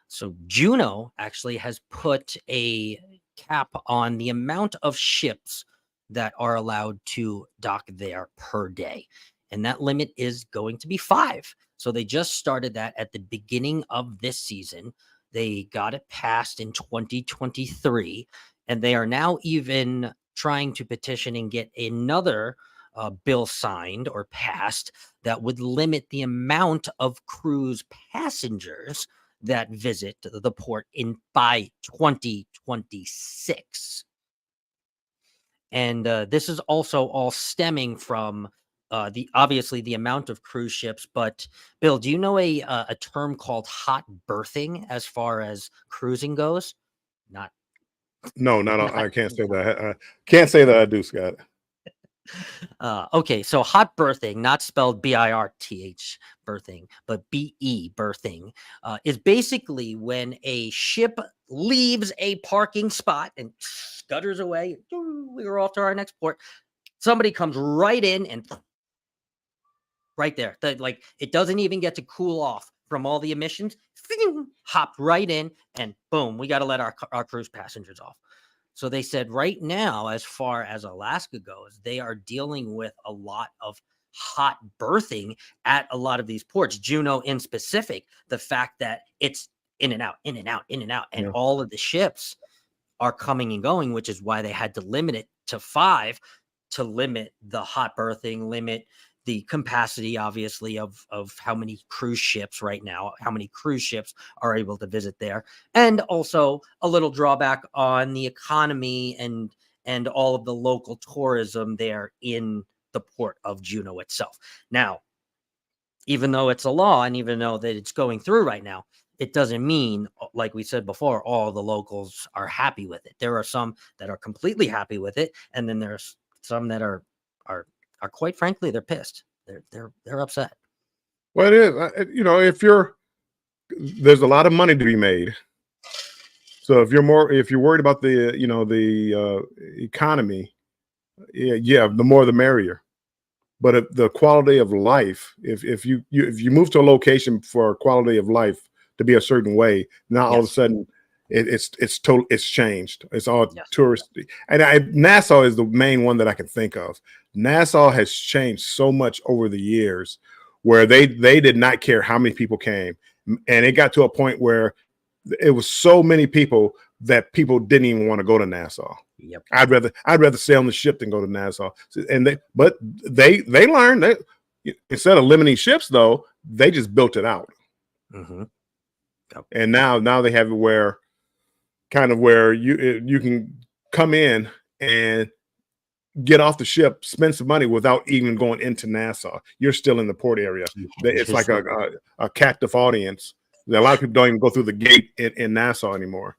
So Juneau actually has put a cap on the amount of ships that are allowed to dock there per day. And that limit is going to be 5. So they just started that at the beginning of this season. They got it passed in 2023. And they are now even trying to petition and get another bill signed or passed that would limit the amount of cruise passengers that visit the port by 2026. And this is also all stemming from obviously the amount of cruise ships. But Bill, do you know a term called hot berthing as far as cruising goes? No, I can't say that. I can't say that I do, Scott. Okay, so hot berthing, not spelled BIRTH berthing, but BE berthing, is basically when a ship leaves a parking spot and scutters away. We were off to our next port. Somebody comes right in and right there. Like it doesn't even get to cool off from all the emissions, hopped right in, and boom, we got to let our cruise passengers off. So they said right now, as far as Alaska goes, they are dealing with a lot of hot berthing at a lot of these ports. Juneau in specific, the fact that it's in and out, in and out, in and out, and all of the ships are coming and going, which is why they had to limit it to 5 to limit the hot berthing, limit the capacity, obviously, of how many cruise ships right now, how many cruise ships are able to visit there. And also a little drawback on the economy and all of the local tourism there in the port of Juneau itself. Now, even though it's a law and even though that it's going through right now, it doesn't mean, like we said before, all the locals are happy with it. There are some that are completely happy with it, and then there's some that are quite frankly, they're pissed. They're upset. Well, it is. You know, there's a lot of money to be made. So if you're worried about the economy, yeah, the more the merrier. But if the quality of life, if you move to a location for quality of life to be a certain way, now all of a sudden it's changed. It's all touristy. And Nassau is the main one that I can think of. Nassau has changed so much over the years, where they did not care how many people came, and it got to a point where it was so many people that people didn't even want to go to Nassau. Yep. I'd rather stay on the ship than go to Nassau. And they learned that instead of limiting ships, though, they just built it out. Mm-hmm. Yep. And now they have it where you can come in and get off the ship, spend some money without even going into Nassau. You're still in the port area. It's like a captive audience. A lot of people don't even go through the gate in Nassau anymore.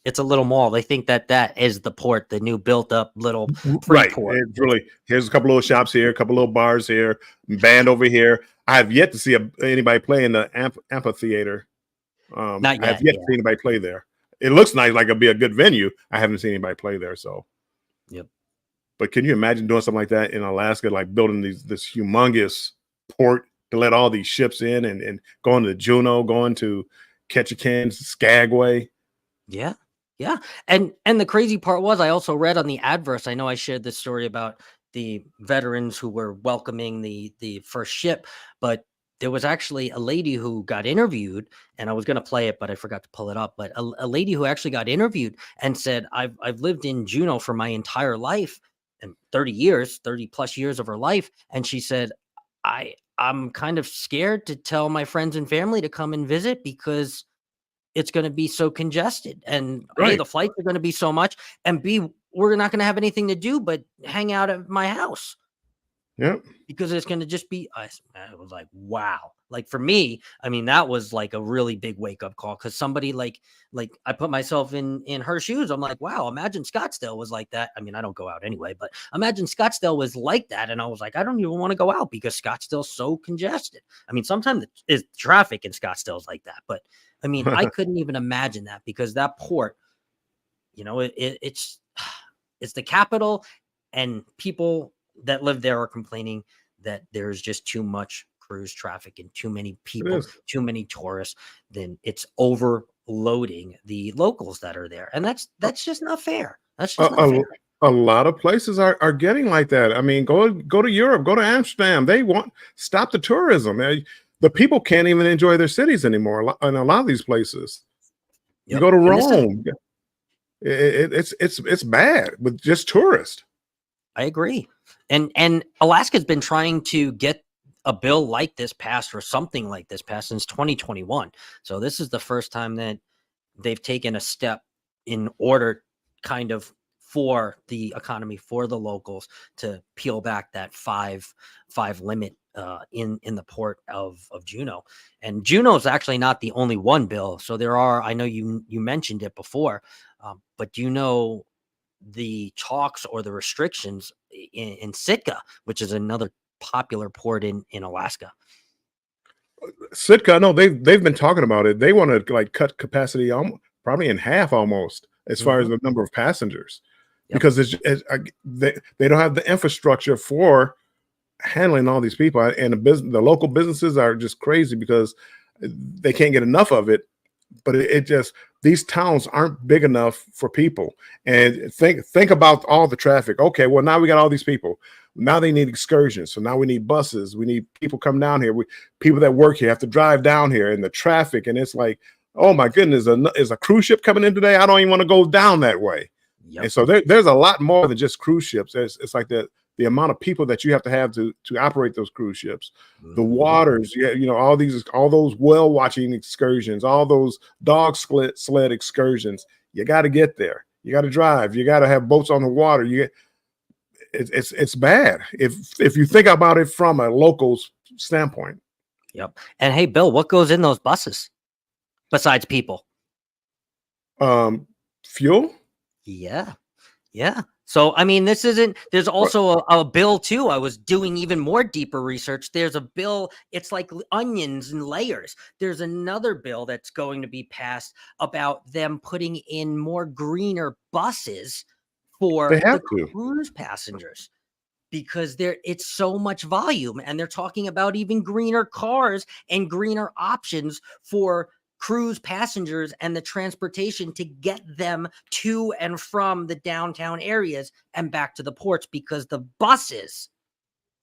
It's a little mall. They think that is the port, the new built up little port. It's really, here's a couple little shops here, a couple little bars here, band over here. I have yet to see anybody play in the amphitheater. Not yet. I have yet to see anybody play there. It looks nice, like it'll be a good venue. I haven't seen anybody play there. So, yep. But can you imagine doing something like that in Alaska, like building this humongous port to let all these ships in and going to Juneau, going to Ketchikan, Skagway? Yeah. Yeah. And the crazy part was, I also read on the adverse, I know I shared this story about the veterans who were welcoming the first ship, but there was actually a lady who got interviewed, and I was going to play it, but I forgot to pull it up. But a lady who actually got interviewed and said, I've lived in Juneau for my entire life, and 30 plus years of her life. And she said, I'm kind of scared to tell my friends and family to come and visit because it's going to be so congested, and A, the flights are going to be so much, and B, we're not going to have anything to do but hang out at my house. Yeah, because it's going to just be us. It was like, wow. Like for me, I mean, that was like a really big wake up call, because somebody like I put myself in her shoes. I'm like, wow, imagine Scottsdale was like that. I mean, I don't go out anyway, but imagine Scottsdale was like that. And I was like, I don't even want to go out because Scottsdale's so congested. I mean, sometimes it's traffic in Scottsdale is like that, but I mean, I couldn't even imagine that, because that port, it's the capital, and people that live there are complaining that there's just too much cruise traffic and too many people, too many tourists. Then it's overloading the locals that are there, and that's just not fair. That's just not fair. A lot of places are getting like that. I mean, go to Europe, go to Amsterdam. They stop the tourism. The people can't even enjoy their cities anymore in a lot of these places. Yep. You go to Rome, it's bad with just tourists. I agree. And Alaska's been trying to get a bill like this passed, or something like this passed, since 2021. So this is the first time that they've taken a step in order kind of for the economy, for the locals, to peel back that five limit in the port of Juneau. And Juneau is actually not the only one, Bill. So there are, I know you mentioned it before, but do you know the talks or the restrictions in Sitka, which is another popular port in Alaska? Sitka, no, they've been talking about it. They want to like cut capacity probably in half almost, as far as the number of passengers, because they don't have the infrastructure for handling all these people, and the local businesses are just crazy, because they can't get enough of it. But it just, these towns aren't big enough for people. And think about all the traffic. Okay, well, now we got all these people. Now they need excursions. So now we need buses. We need people come down here. People that work here have to drive down here, and the traffic. And it's like, oh my goodness, is a cruise ship coming in today? I don't even want to go down that way. Yep. And so there's a lot more than just cruise ships. It's like the amount of people that you have to operate those cruise ships, the waters, all those whale watching excursions, all those dog sled excursions. You got to get there. You got to drive. You got to have boats on the water. It's bad if you think about it from a local's standpoint. Yep. And hey, Bill, what goes in those buses besides people? Fuel. Yeah. So, I mean, there's also a bill too. I was doing even more deeper research. There's a bill. It's like onions and layers. There's another bill that's going to be passed about them putting in more greener buses for the cruise passengers, because it's so much volume, and they're talking about even greener cars and greener options for cruise passengers and the transportation to get them to and from the downtown areas and back to the ports, because the buses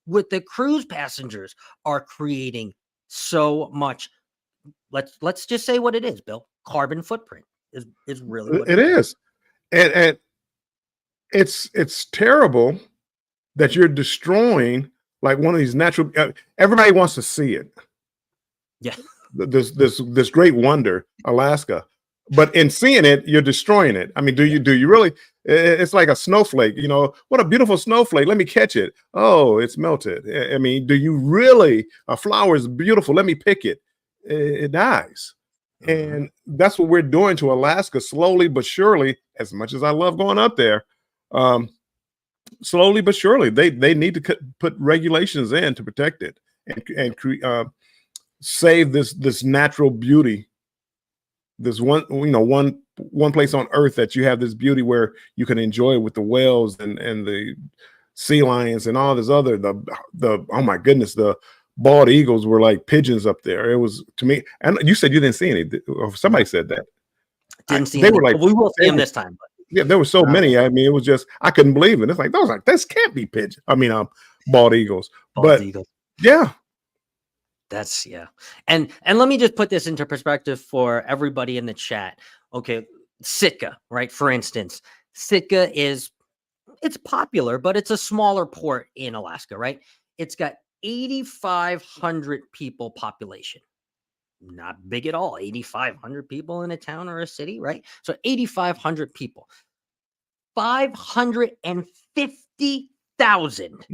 with the cruise passengers are creating so much. Let's just say what it is, Bill. Carbon footprint is really what it is. And it's terrible that you're destroying like one of these natural, everybody wants to see it. Yeah. This great wonder, Alaska, but in seeing it, you're destroying it. I mean, do you really? It's like a snowflake. What a beautiful snowflake. Let me catch it. Oh, it's melted. I mean, do you really? A flower is beautiful. Let me pick it. It dies, and that's what we're doing to Alaska slowly but surely. As much as I love going up there, slowly but surely, they need to put regulations in to protect it and save this natural beauty, this one place on earth that you have this beauty where you can enjoy it with the whales and the sea lions and all this other, the oh my goodness, the bald eagles were like pigeons up there. It was, to me, and you said you didn't see any, or somebody said that. Didn't see. They were like, we will see them this time. But yeah, there were so many. I mean, it was just, I couldn't believe it. It's like, this can't be pigeons. I mean, bald eagles. Eagles. Yeah. That's and let me just put this into perspective for everybody in the chat. Okay, Sitka, right? For instance, Sitka it's popular, but it's a smaller port in Alaska, right? It's got 8,500 people population. Not big at all. 8,500 people in a town or a city, right? So 8,500 people. 550,000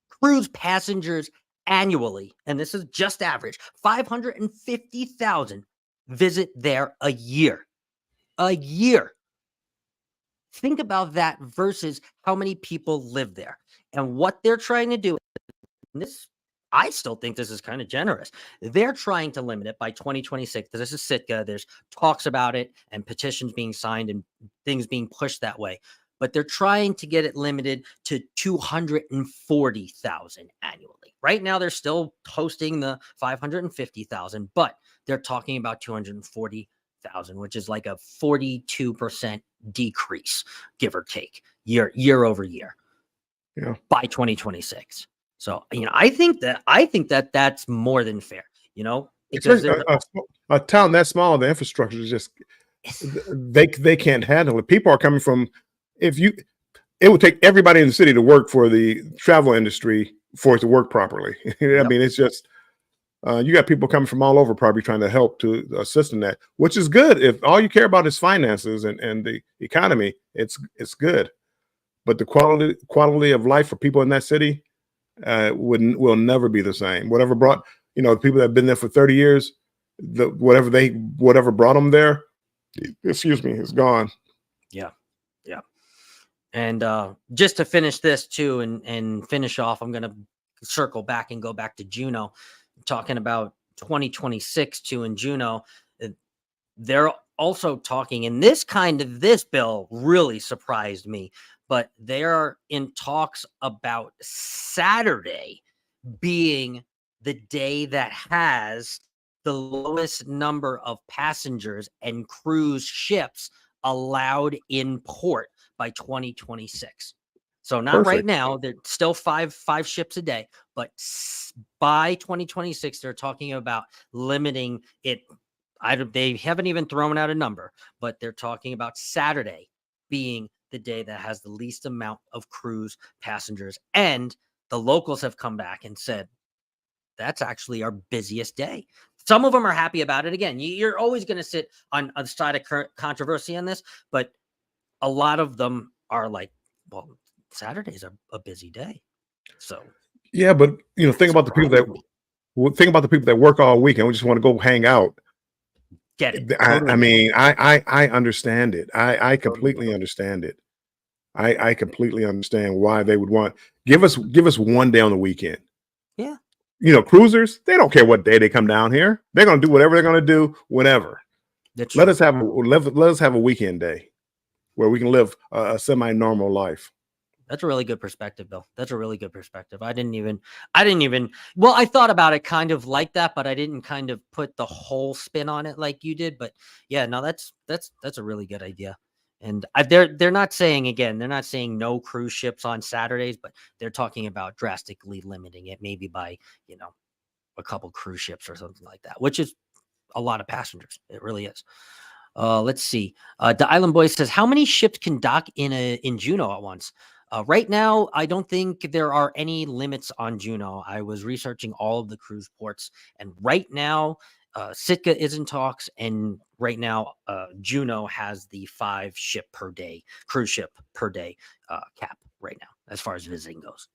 cruise passengers annually, and this is just average, 550,000 visit there a year. Think about that versus how many people live there and what they're trying to do. And this, I still think this is kind of generous. They're trying to limit it by 2026. This is Sitka. There's talks about it and petitions being signed and things being pushed that way. But they're trying to get it limited to 240,000 annually. Right now, they're still hosting the 550,000, but they're talking about 240,000, which is like a 42% decrease, give or take, year over year, by 2026. So, I think that that's more than fair, because a town that small, the infrastructure is just, they can't handle it. People are coming from, it would take everybody in the city to work for the travel industry for it to work properly. I mean, it's just, you got people coming from all over probably trying to help to assist in that, which is good. If all you care about is finances and the economy, it's good. But the quality of life for people in that city will never be the same. Whatever brought, the people that have been there for 30 years, whatever brought them there, is gone. Yeah. And just to finish this too, and finish off, I'm going to circle back and go back to Juneau, talking about 2026 too. In Juneau, they're also talking, and this bill really surprised me, but they're in talks about Saturday being the day that has the lowest number of passengers and cruise ships allowed in port by 2026. So not right Perfect. now, they're still five ships a day, but by 2026, they're talking about limiting it. They haven't even thrown out a number, but they're talking about Saturday being the day that has the least amount of cruise passengers. And the locals have come back and said, that's actually our busiest day. Some of them are happy about it. Again, you're always going to sit on the side of controversy on this, but a lot of them are like, well, Saturday's a busy day. So yeah, but think about the people that work all weekend. We just want to go hang out. Get it. I mean, I understand it. I completely understand it. I completely understand why they would want give us one day on the weekend. Yeah. Cruisers, they don't care what day they come down here. They're going to do whatever they're going to do whenever. Let us have a weekend day where we can live a semi-normal life. That's a really good perspective, Bill. That's a really good perspective. I didn't even, well, I thought about it kind of like that, but I didn't kind of put the whole spin on it like you did. But yeah, no, that's a really good idea. And they're not saying, again, they're not saying no cruise ships on Saturdays, but they're talking about drastically limiting it, maybe by, a couple cruise ships or something like that, which is a lot of passengers. It really is. Let's see. The Island Boy says, how many ships can dock in Juneau at once? Right now, I don't think there are any limits on Juneau. I was researching all of the cruise ports, and right now, Sitka is in talks, and right now, Juneau has the 5 ship per day, cruise ship per day cap right now, as far as visiting goes.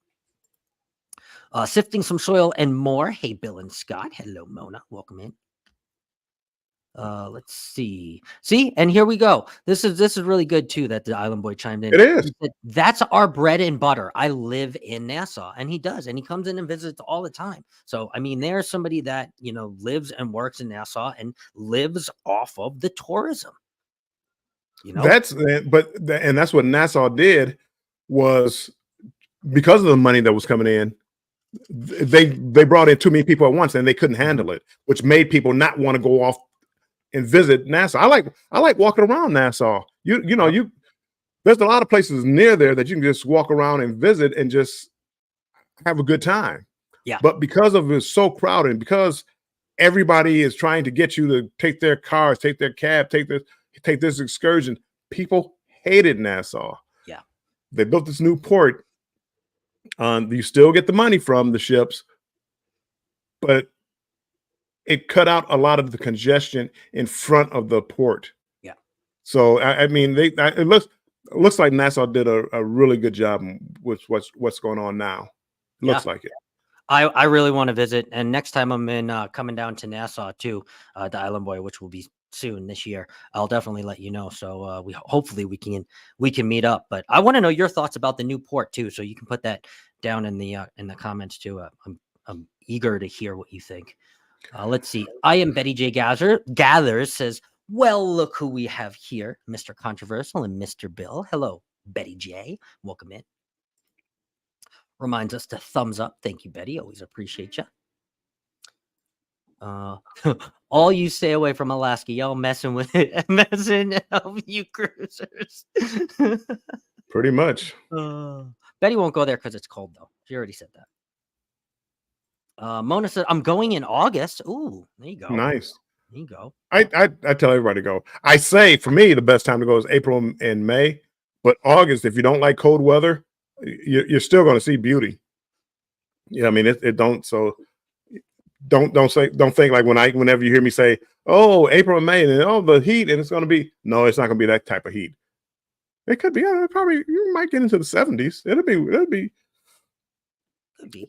Sifting some soil and more. Hey, Bill and Scott. Hello, Mona. Welcome in. Let's see. And here we go. This is really good too that the Island Boy chimed in. It is. That's our bread and butter. I live in Nassau, and he does, and he comes in and visits all the time. So I mean, there's somebody that lives and works in Nassau and lives off of the tourism. That's what Nassau did was because of the money that was coming in. They brought in too many people at once, and they couldn't handle it, which made people not want to go off and visit Nassau. I like walking around Nassau. There's a lot of places near there that you can just walk around and visit and just have a good time. Yeah. But because of it's so crowded, because everybody is trying to get you to take their cars, take their cab, take this excursion, people hated Nassau. Yeah. They built this new port. You still get the money from the ships, but it cut out a lot of the congestion in front of the port. Yeah. So I mean, it looks like Nassau did a really good job with what's going on now. Looks like it. I really want to visit, and next time I'm in coming down to Nassau too, the Island Boy, which will be soon this year, I'll definitely let you know. So hopefully we can meet up. But I want to know your thoughts about the new port too, so you can put that down in the comments too. I'm eager to hear what you think. Let's see. I am Betty J. Gathers says, well, look who we have here, Mr. Controversial and Mr. Bill. Hello, Betty J. Welcome in. Reminds us to thumbs up. Thank you, Betty. Always appreciate you. All you stay away from Alaska. Y'all messing with it. Messing of you cruisers. Pretty much. Betty won't go there because it's cold, though. She already said that. Mona said, I'm going in August. Ooh, there you go. Nice. There you go. I tell everybody to go. I say, for me, the best time to go is April and May. But August, if you don't like cold weather, you're still going to see beauty. Yeah, I mean, it don't. So don't think like whenever you hear me say, oh, April and May, and then, the heat, and it's going to be, no, it's not going to be that type of heat. It could be, probably, you might get into the 70s. It'll be. Could be.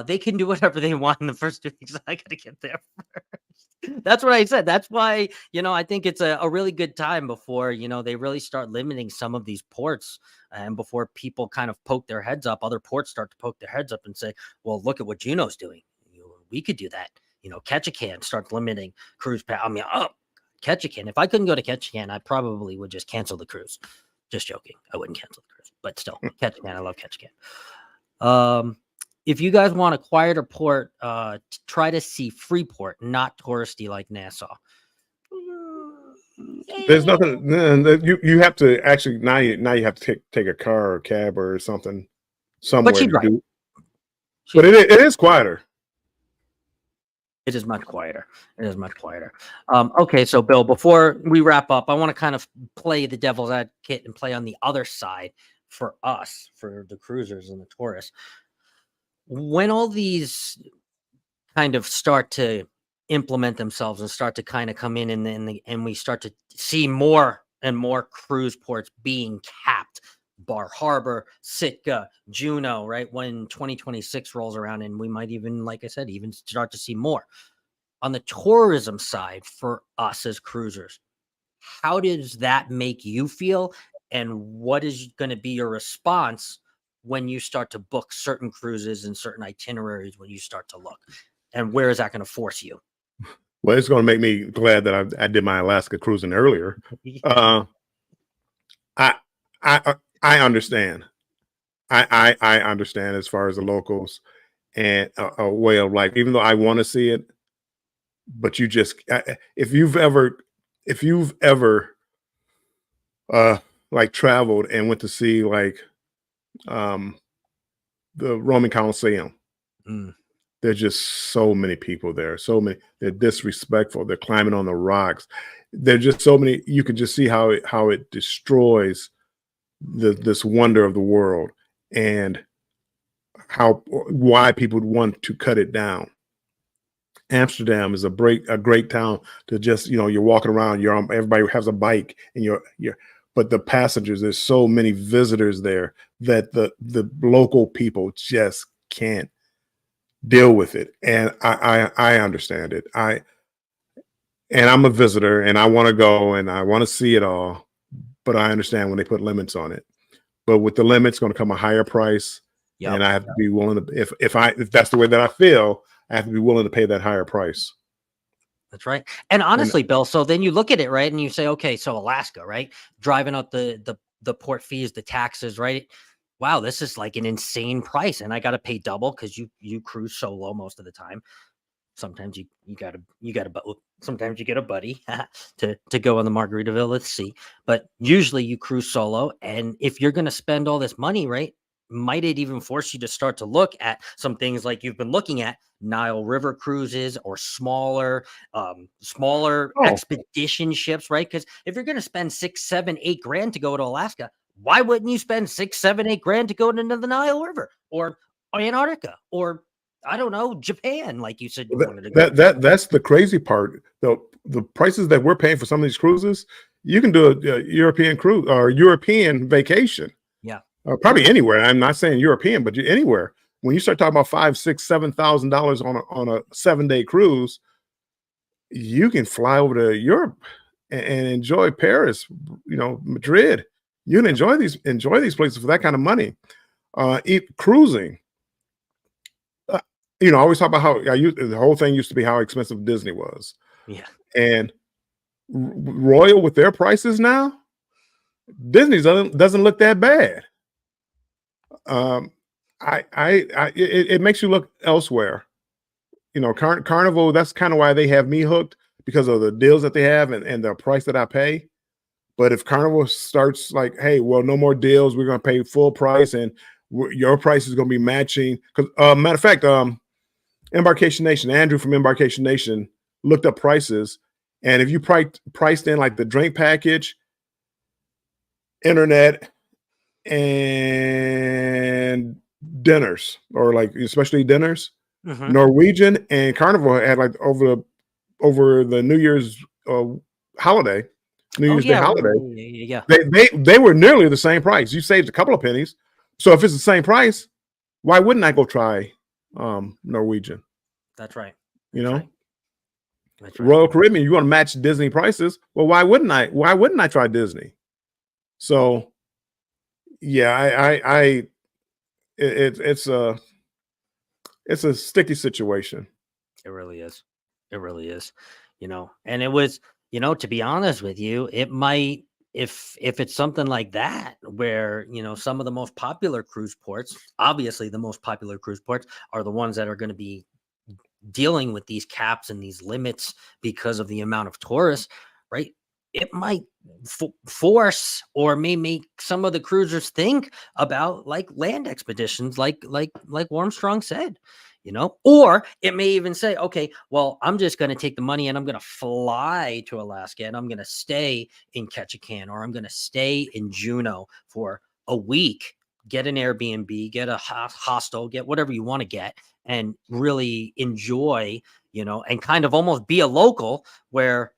They can do whatever they want in the first 2 weeks. I got to get there first. That's what I said. That's why, I think it's a really good time before, they really start limiting some of these ports, and before people kind of poke their heads up, other ports start to poke their heads up and say, well, look at what Juneau's doing. We could do that. Ketchikan starts limiting cruise pass. I mean, Ketchikan. If I couldn't go to Ketchikan, I probably would just cancel the cruise. Just joking. I wouldn't cancel the cruise, but still, Ketchikan. I love Ketchikan. if you guys want a quieter port, try to see Freeport, not touristy like Nassau. There's nothing. You have to actually now you have to take a car or a cab or something somewhere to right. do. But it is quieter. It is much quieter. It is much quieter. Okay, so Bill, before we wrap up, I want to kind of play the devil's advocate and play on the other side for us, for the cruisers and the tourists. When all these kind of start to implement themselves and start to kind of come in and we start to see more and more cruise ports being capped, Bar Harbor, Sitka, Juneau, right? When 2026 rolls around, and we might even, like I said, even start to see more on the tourism side for us as cruisers. How does that make you feel? And what is going to be your response when you start to book certain cruises and certain itineraries, when you start to look? And where is that going to force you? Well, it's going to make me glad that I did my Alaska cruising earlier. I understand. I understand as far as the locals and a way of life, even though I want to see it. But you just, if you've ever like traveled and went to see like the Roman Colosseum, there's just so many people there. So many, they're disrespectful. They're climbing on the rocks. There's just so many. You can just see how it destroys this wonder of the world, and why people would want to cut it down. Amsterdam is a great town to just, you're walking around, everybody has a bike, and but the passengers, there's so many visitors there that the local people just can't deal with it. And I understand it. And I'm a visitor and I want to go and I want to see it all, but I understand when they put limits on it. But with the limits going to come a higher price. Yep. And I have to be willing to, if that's the way that I feel, I have to be willing to pay that higher price. That's right. And honestly, Bill, so then you look at it, right? And you say, okay, so Alaska, right? Driving up the port fees, the taxes, right? Wow, this is like an insane price. And I got to pay double because you cruise solo most of the time. Sometimes you sometimes you get a buddy to go on the Margaritaville at sea, but usually you cruise solo. And if you're going to spend all this money, right, might it even force you to start to look at some things like you've been looking at Nile River cruises or smaller expedition ships, right? Because if you're going to spend $6, $7, $8 to go to Alaska, why wouldn't you spend $6, $7, $8 to go into the Nile River or Antarctica or I don't know, Japan, like you said you wanted to go. That's the crazy part. The prices that we're paying for some of these cruises, you can do a European cruise or European vacation. Yeah, probably anywhere. I'm not saying European, but anywhere. When you start talking about $5,000, $6,000, $7,000 on a 7-day cruise, you can fly over to Europe and enjoy Paris, Madrid. You can enjoy these places for that kind of money. Cruising. I always talk about how the whole thing used to be how expensive Disney was. Yeah. And Royal with their prices now, Disney doesn't look that bad. It makes you look elsewhere. Carnival, that's kind of why they have me hooked, because of the deals that they have and the price that I pay. But if Carnival starts like, hey, well, no more deals, we're going to pay full price and your price is going to be matching. Because matter of fact, Embarkation Nation, Andrew from Embarkation Nation looked up prices, and if you priced in like the drink package, internet, and dinners, or like especially dinners, Norwegian and Carnival had like over the New Year's holiday, New Year's Day holiday, they were nearly the same price. You saved a couple of pennies. So if it's the same price, why wouldn't I go try Norwegian? That's right. That's right. Royal Caribbean, you want to match Disney prices? Well, why wouldn't I? Why wouldn't I try Disney? So, yeah, it's a sticky situation. It really is. It really is. And it was, to be honest with you, it might if it's something like that, where, you know, some of the most popular cruise ports, obviously the most popular cruise ports are the ones that are going to be dealing with these caps and these limits because of the amount of tourists, right? It might force or may make some of the cruisers think about like land expeditions, like Armstrong said, you know, or it may even say, okay, well, I'm just going to take the money and I'm going to fly to Alaska and I'm going to stay in Ketchikan, or I'm going to stay in Juneau for a week, get an Airbnb, get a hostel, get whatever you want to get, and really enjoy, you know, and kind of almost be a local where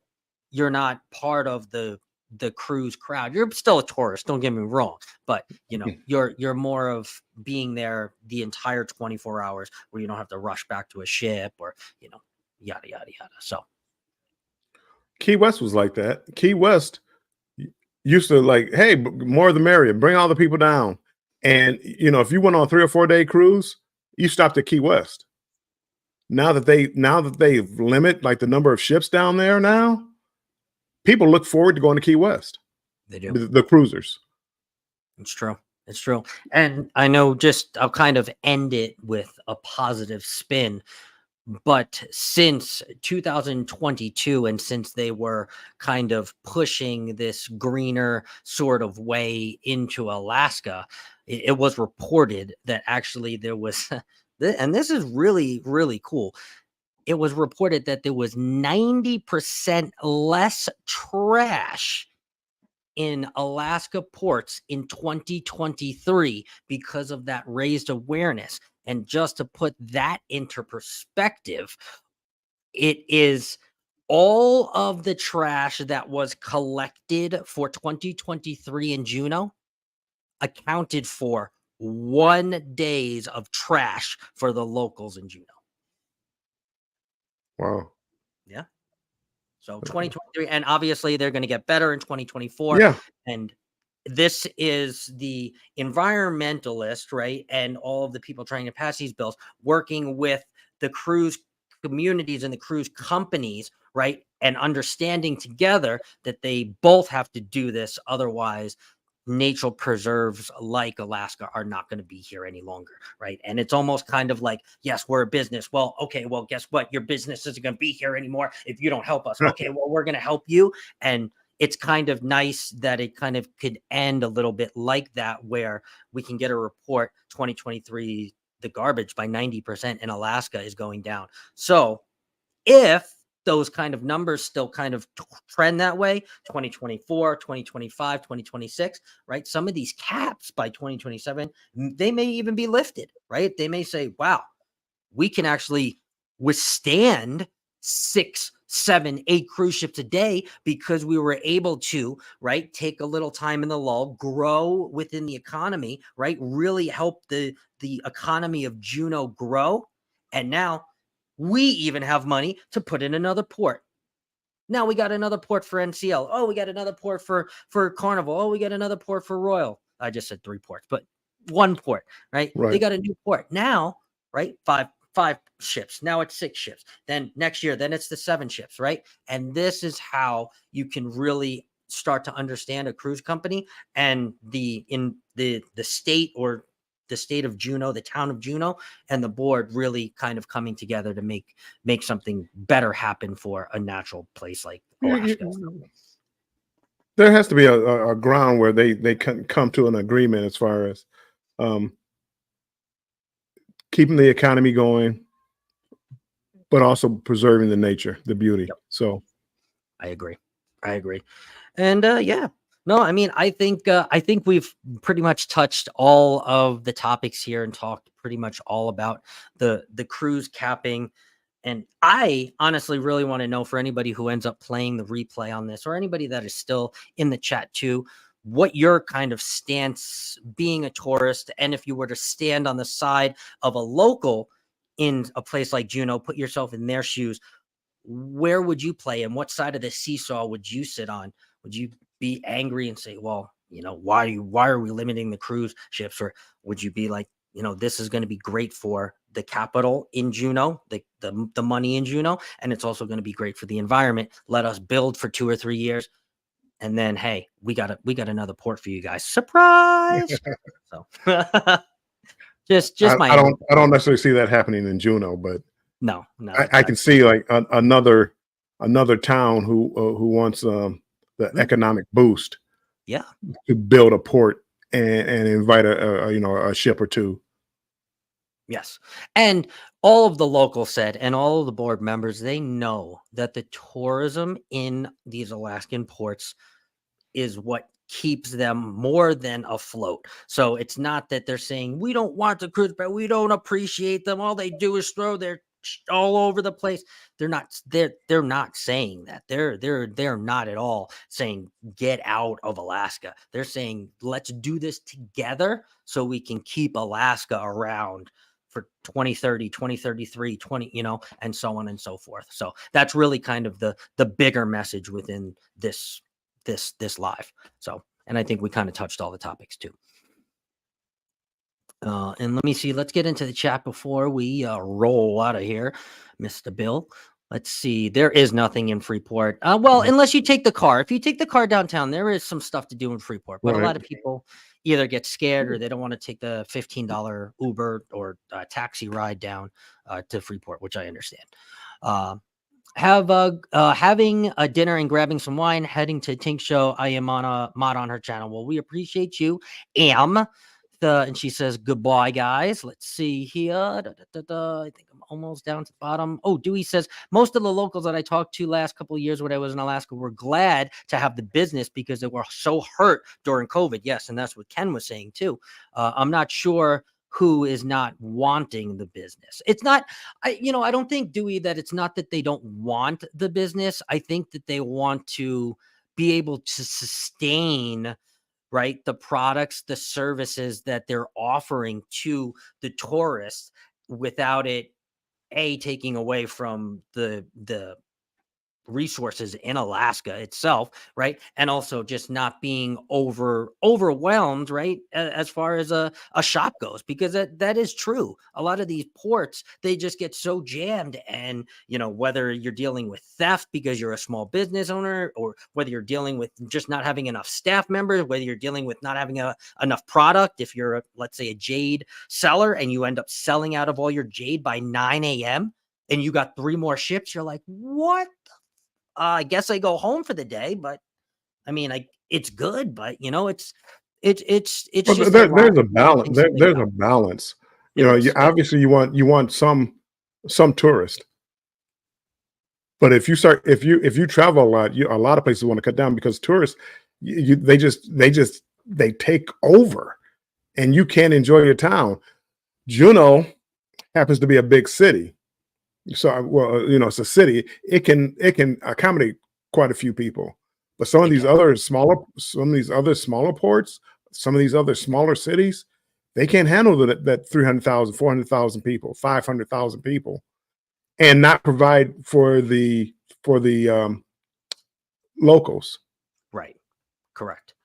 you're not part of the cruise crowd. You're still a tourist, don't get me wrong, but you know, you're more of being there the entire 24 hours where you don't have to rush back to a ship or, you know, yada yada yada. So Key West was like that. Key West used to like, hey, more the merrier, bring all the people down. And you know, if you went on a 3 or 4 day cruise, you stopped at Key West. Now that they've limit like the number of ships down there now, people look forward to going to Key West. they do. The cruisers. It's true. It's true. And I know, just I'll kind of end it with a positive spin. But since 2022, and since they were kind of pushing this greener sort of way into Alaska, it was reported that actually there was, and this is really, really cool. It was reported that there was 90% less trash in Alaska ports in 2023 because of that raised awareness. And just to put that into perspective, it is all of the trash that was collected for 2023 in Juneau accounted for 1 days of trash for the locals in Juneau. Wow. Yeah. So 2023, and obviously they're going to get better in 2024. Yeah. And this is the environmentalist, right? And all of the people trying to pass these bills working with the cruise communities and the cruise companies, right? And understanding together that they both have to do this. Otherwise, nature preserves like Alaska are not going to be here any longer, right? And it's almost kind of like, yes, we're a business. Well, okay, well, guess what? Your business isn't going to be here anymore if you don't help us. Okay, well, we're going to help you. And it's kind of nice that it kind of could end a little bit like that, where we can get a report 2023, the garbage by 90% in Alaska is going down. So if those kind of numbers still kind of trend that way, 2024, 2025, 2026, right? Some of these caps by 2027, they may even be lifted, right? They may say, wow, we can actually withstand 6, 7, 8 cruise ships a day because we were able to, right, take a little time in the lull, grow within the economy, right? Really help the economy of Juneau grow. And now we even have money to put in another port. Now we got another port for NCL. Oh, we got another port for Carnival. Oh, we got another port for Royal. I just said 3 ports, but 1 port, right? They got a new port now, right? 5 ships. Now it's 6 ships. Then next year, then it's the 7 ships, right? And this is how you can really start to understand a cruise company and the state, or the state of Juneau, the town of Juneau, and the board really kind of coming together to make something better happen for a natural place like Alaska. There has to be a ground where they can come to an agreement as far as keeping the economy going, but also preserving the nature, the beauty. Yep. So I agree. And yeah. No, I mean, I think we've pretty much touched all of the topics here and talked pretty much all about the cruise capping. And I honestly really want to know, for anybody who ends up playing the replay on this, or anybody that is still in the chat too, what your kind of stance being a tourist, and if you were to stand on the side of a local in a place like Juneau, put yourself in their shoes, where would you play, and what side of the seesaw would you sit on? Would you be angry and say, well, you know, why are we limiting the cruise ships? Or would you be like, you know, this is going to be great for the capital in Juneau, the money in Juneau, and it's also going to be great for the environment. Let us build for 2 or 3 years and then hey, we got another port for you guys. Surprise! So just I don't necessarily see that happening in Juneau, but no, I can see like another town who wants the economic boost. Yeah, to build a port and invite a ship or two. Yes. And all of the locals said, and all of the board members, they know that the tourism in these Alaskan ports is what keeps them more than afloat. So it's not that they're saying we don't want the cruise, but we don't appreciate them. All they do is throw their all over the place. They're not saying that. They're not at all saying get out of Alaska. They're saying let's do this together so we can keep Alaska around for 2030, 2033, 20, and so on and so forth. So that's really kind of the bigger message within this live. So, and I think we kind of touched all the topics too. And let me see, let's get into the chat before we roll out of here, Mr. Bill. Let's see. There is nothing in Freeport. Well, unless you take the car. If you take the car downtown, there is some stuff to do in Freeport. But a lot of people either get scared or they don't want to take the $15 Uber or taxi ride down to Freeport, which I understand. Having a dinner and grabbing some wine, heading to Tink Show. I am on a mod on her channel. Well, we appreciate you, and she says goodbye, guys. Let's see here. I think I'm almost down to the bottom. Oh, Dewey says most of the locals that I talked to last couple of years when I was in Alaska were glad to have the business because they were so hurt during COVID. Yes, and that's what Ken was saying too. I'm not sure who is not wanting the business. It's not, I don't think, Dewey, that it's not that they don't want the business. I think that they want to be able to sustain, right, the products, the services that they're offering to the tourists without it taking away from the resources in Alaska itself, right? And also just not being overwhelmed, right? As far as a shop goes, because that is true. A lot of these ports, they just get so jammed, and whether you're dealing with theft because you're a small business owner, or whether you're dealing with just not having enough staff members, whether you're dealing with not having enough product. If you're let's say a jade seller and you end up selling out of all your jade by 9 a.m. and you got 3 more ships, you're like, what? I guess I go home for the day, but I mean, it's good, but it's just there's a balance. There's a balance. Obviously you want some tourists, but if you travel a lot, a lot of places want to cut down because tourists, they take over, and you can't enjoy your town. Juneau happens to be a big city. So, it's a city. It can accommodate quite a few people, but some of these other smaller ports, some of these other smaller cities, they can't handle that 300,000, 400,000 people, 500,000 people, and not provide for the locals. Right. Correct.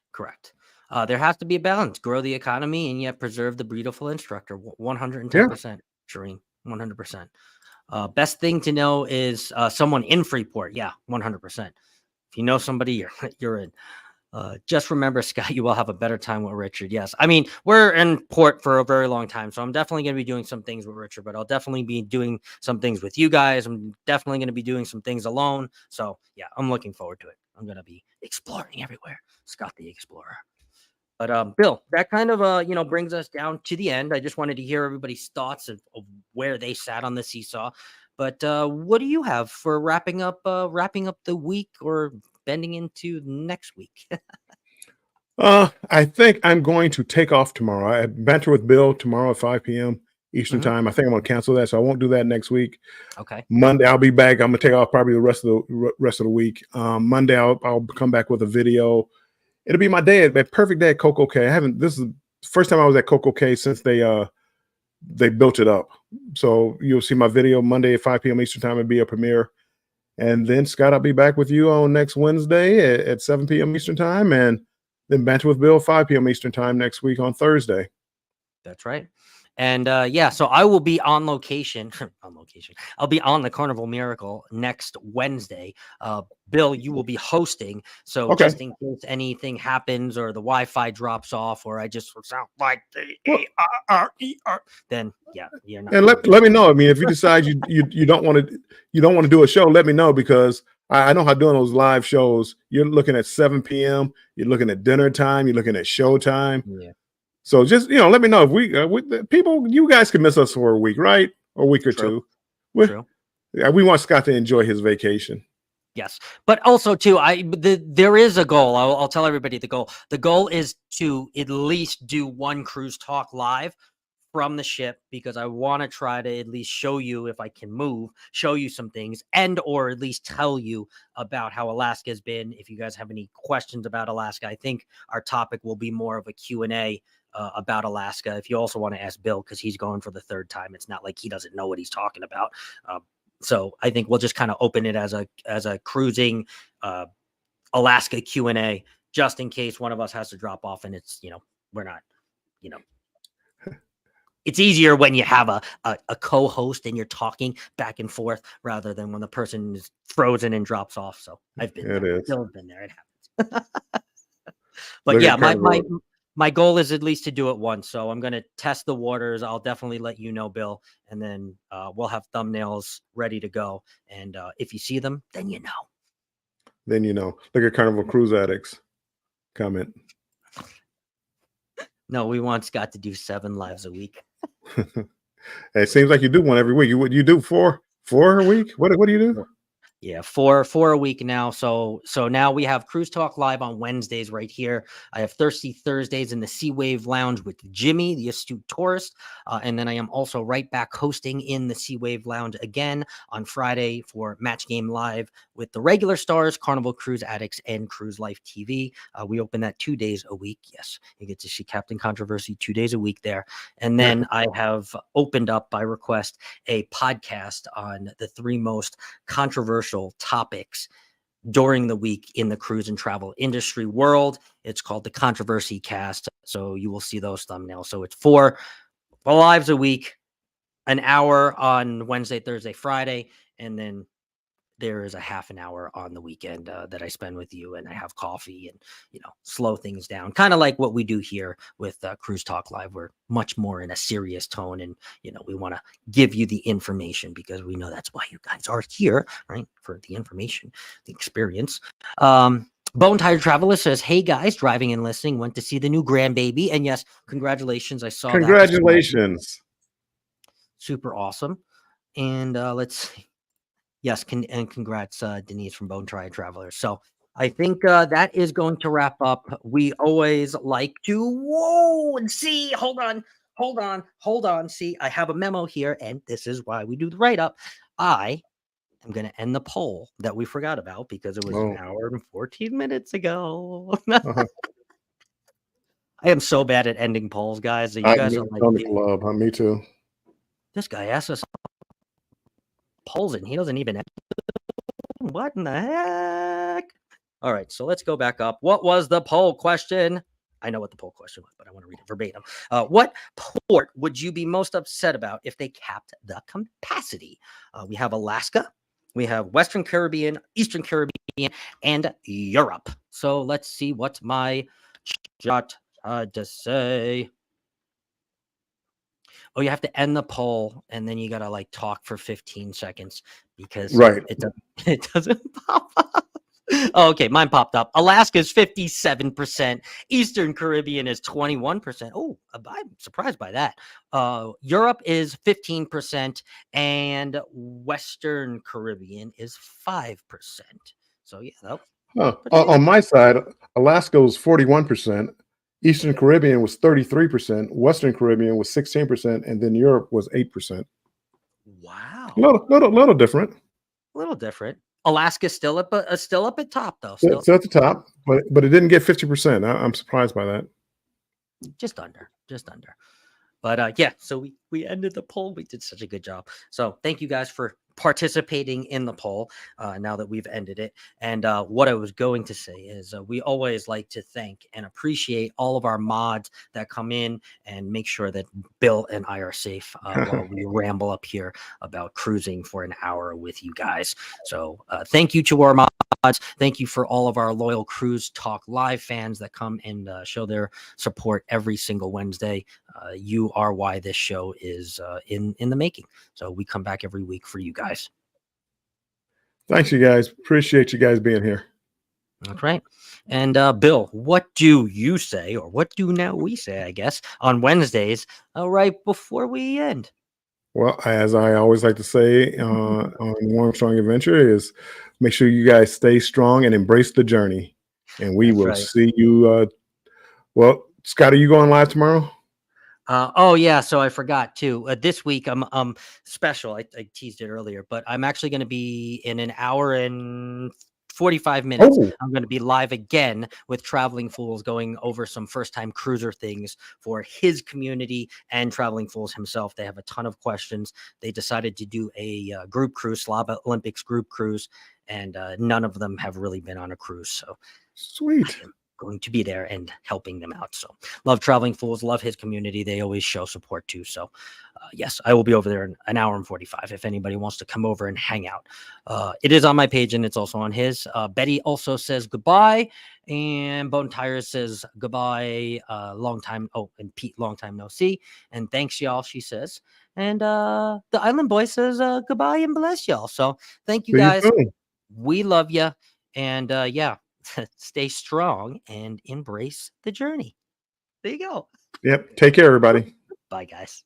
There has to be a balance. Grow the economy and yet preserve the beautiful instructor. 110%, Shireen. 100%. Best thing to know is someone in Freeport. Yeah, 100%. If you know somebody, you're in. Just remember, Scott, you will have a better time with Richard. Yes. I mean, we're in port for a very long time, so I'm definitely going to be doing some things with Richard, but I'll definitely be doing some things with you guys. I'm definitely going to be doing some things alone. So yeah, I'm looking forward to it. I'm going to be exploring everywhere. Scott the Explorer. But Bill, that kind of brings us down to the end. I just wanted to hear everybody's thoughts of where they sat on the seesaw. But what do you have for wrapping up the week or bending into next week? I think I'm going to take off tomorrow. I banter with Bill tomorrow at 5 p.m. Eastern time. I think I'm going to cancel that, so I won't do that next week. Okay. Monday I'll be back. I'm going to take off probably the rest of the week. Monday I'll come back with a video. It'll be my day, my perfect day at Coco Cay. This is the first time I was at Coco Cay since they built it up. So you'll see my video Monday at 5 p.m. Eastern time. It'll be a premiere. And then, Scott, I'll be back with you on next Wednesday at 7 p.m. Eastern time. And then banter with Bill 5 p.m. Eastern time next week on Thursday. That's right. And yeah, so I will be on location. On location, I'll be on the Carnival Miracle next Wednesday. Bill, you will be hosting. So Okay. just in case anything happens or the Wi-Fi drops off or I just sound like the A-R-R-E-R, then yeah, you're not. And let me know. I mean, if you decide you don't want to do a show, let me know, because I know how doing those live shows, you're looking at 7 p.m., you're looking at dinner time, you're looking at show time. Yeah. So just, let me know if you guys can miss us for a week, right? Or a week or True. two. True. Yeah, we want Scott to enjoy his vacation. Yes, but also too, there is a goal. I'll tell everybody the goal. The goal is to at least do one cruise talk live from the ship, because I want to try to at least show you, if I can move, show you some things, and or at least tell you about how Alaska has been. If you guys have any questions about Alaska, I think our topic will be more of a Q&A about Alaska. If you also want to ask Bill, because he's going for the third time, it's not like he doesn't know what he's talking about. So I think we'll just kind of open it as a cruising Alaska Q&A, just in case one of us has to drop off and it's, we're not, it's easier when you have a co-host and you're talking back and forth rather than when the person is frozen and drops off. So I've been there. Bill's been there. It happens. But yeah, my goal is at least to do it once. So I'm going to test the waters. I'll definitely let you know, Bill. And then we'll have thumbnails ready to go. And if you see them, then you know. Then you know. Look at Carnival Cruise Addicts comment. No, we want Scott to do 7 lives a week. It seems like you do one every week. You do four a week? What do you do? Yeah, four a week now. So now we have Cruise Talk Live on Wednesdays right here. I have Thirsty Thursdays in the Sea Wave Lounge with Jimmy, the astute tourist. And then I am also right back hosting in the Sea Wave Lounge again on Friday for Match Game Live with the regular stars, Carnival Cruise Addicts and Cruise Life TV. We open that 2 days a week. Yes, you get to see Captain Controversy 2 days a week there. And then I have opened up by request a podcast on the 3 most controversial topics during the week in the cruise and travel industry world. It's called the Controversy Cast. So you will see those thumbnails. So it's 4 lives a week, an hour on Wednesday, Thursday, Friday, and then there is a half an hour on the weekend that I spend with you, and I have coffee and, slow things down. Kind of like what we do here with Cruise Talk Live. We're much more in a serious tone, and, we want to give you the information because we know that's why you guys are here, right? For the information, the experience. Bone Tired Traveler says, "Hey guys, driving and listening, went to see the new grandbaby." And yes, congratulations. I saw Congratulations. Super awesome. And let's see. Yes, and congrats, Denise from Bone Tired Traveler. So I think that is going to wrap up. We always like to and see. Hold on. See, I have a memo here, and this is why we do the write-up. I am going to end the poll that we forgot about because it was an hour and 14 minutes ago. I am so bad at ending polls, guys. You guys are like on the club. Me too. This guy asked us polls and he doesn't even. What in the heck? All right, so let's go back up. What was the poll question? I know what the poll question was, but I want to read it verbatim. What port would you be most upset about if they capped the capacity? We have Alaska, we have Western Caribbean, Eastern Caribbean, and Europe. So let's see what my chat had to say. Oh, you have to end the poll, and then you got to talk for 15 seconds because it doesn't pop up. Oh, okay, mine popped up. Alaska is 57%. Eastern Caribbean is 21%. Oh, I'm surprised by that. Europe is 15%, and Western Caribbean is 5%. So, yeah. On my side, Alaska was 41%. Eastern Caribbean was 33%, Western Caribbean was 16%, and then Europe was 8%. Wow, little different. A little different. Alaska's still up at top though. Still at the top, but it didn't get 50%. I'm surprised by that. Just under. But yeah, so we ended the poll. We did such a good job. So thank you guys for participating in the poll now that we've ended it. And what I was going to say is we always like to thank and appreciate all of our mods that come in and make sure that Bill and I are safe while we ramble up here about cruising for an hour with you guys. So thank you to our mods. Thank you for all of our loyal Cruise Talk Live fans that come and show their support every single Wednesday. You are why this show is in the making. So we come back every week for you guys. Thanks, you guys. Appreciate you guys being here. That's right. And Bill, what do you say, or what do now we say, I guess, on Wednesdays right before we end? Well, as I always like to say on Warm Strong Adventure is make sure you guys stay strong and embrace the journey. And we will see you. Well, Scott, are you going live tomorrow? Oh yeah, so I forgot too. This week I'm special. I teased it earlier, but I'm actually going to be in an hour and 45 minutes. Oh. I'm going to be live again with Traveling Fools, going over some first-time cruiser things for his community and Traveling Fools himself. They have a ton of questions. They decided to do a group cruise, Slava Olympics group cruise, and none of them have really been on a cruise. So sweet. Going to be there and helping them out. So love Traveling Fools, love his community. They always show support too. So yes, I will be over there in an hour and 45 if anybody wants to come over and hang out. It is on my page and it's also on his. Betty also says goodbye, and Bone Tires says goodbye. Long time. Oh, and Pete, long time no see. And thanks y'all, she says. And the Island Boy says goodbye and bless y'all. So thank you guys. We love you. And yeah. Stay strong and embrace the journey. There you go. Yep. Take care, everybody. Bye, guys.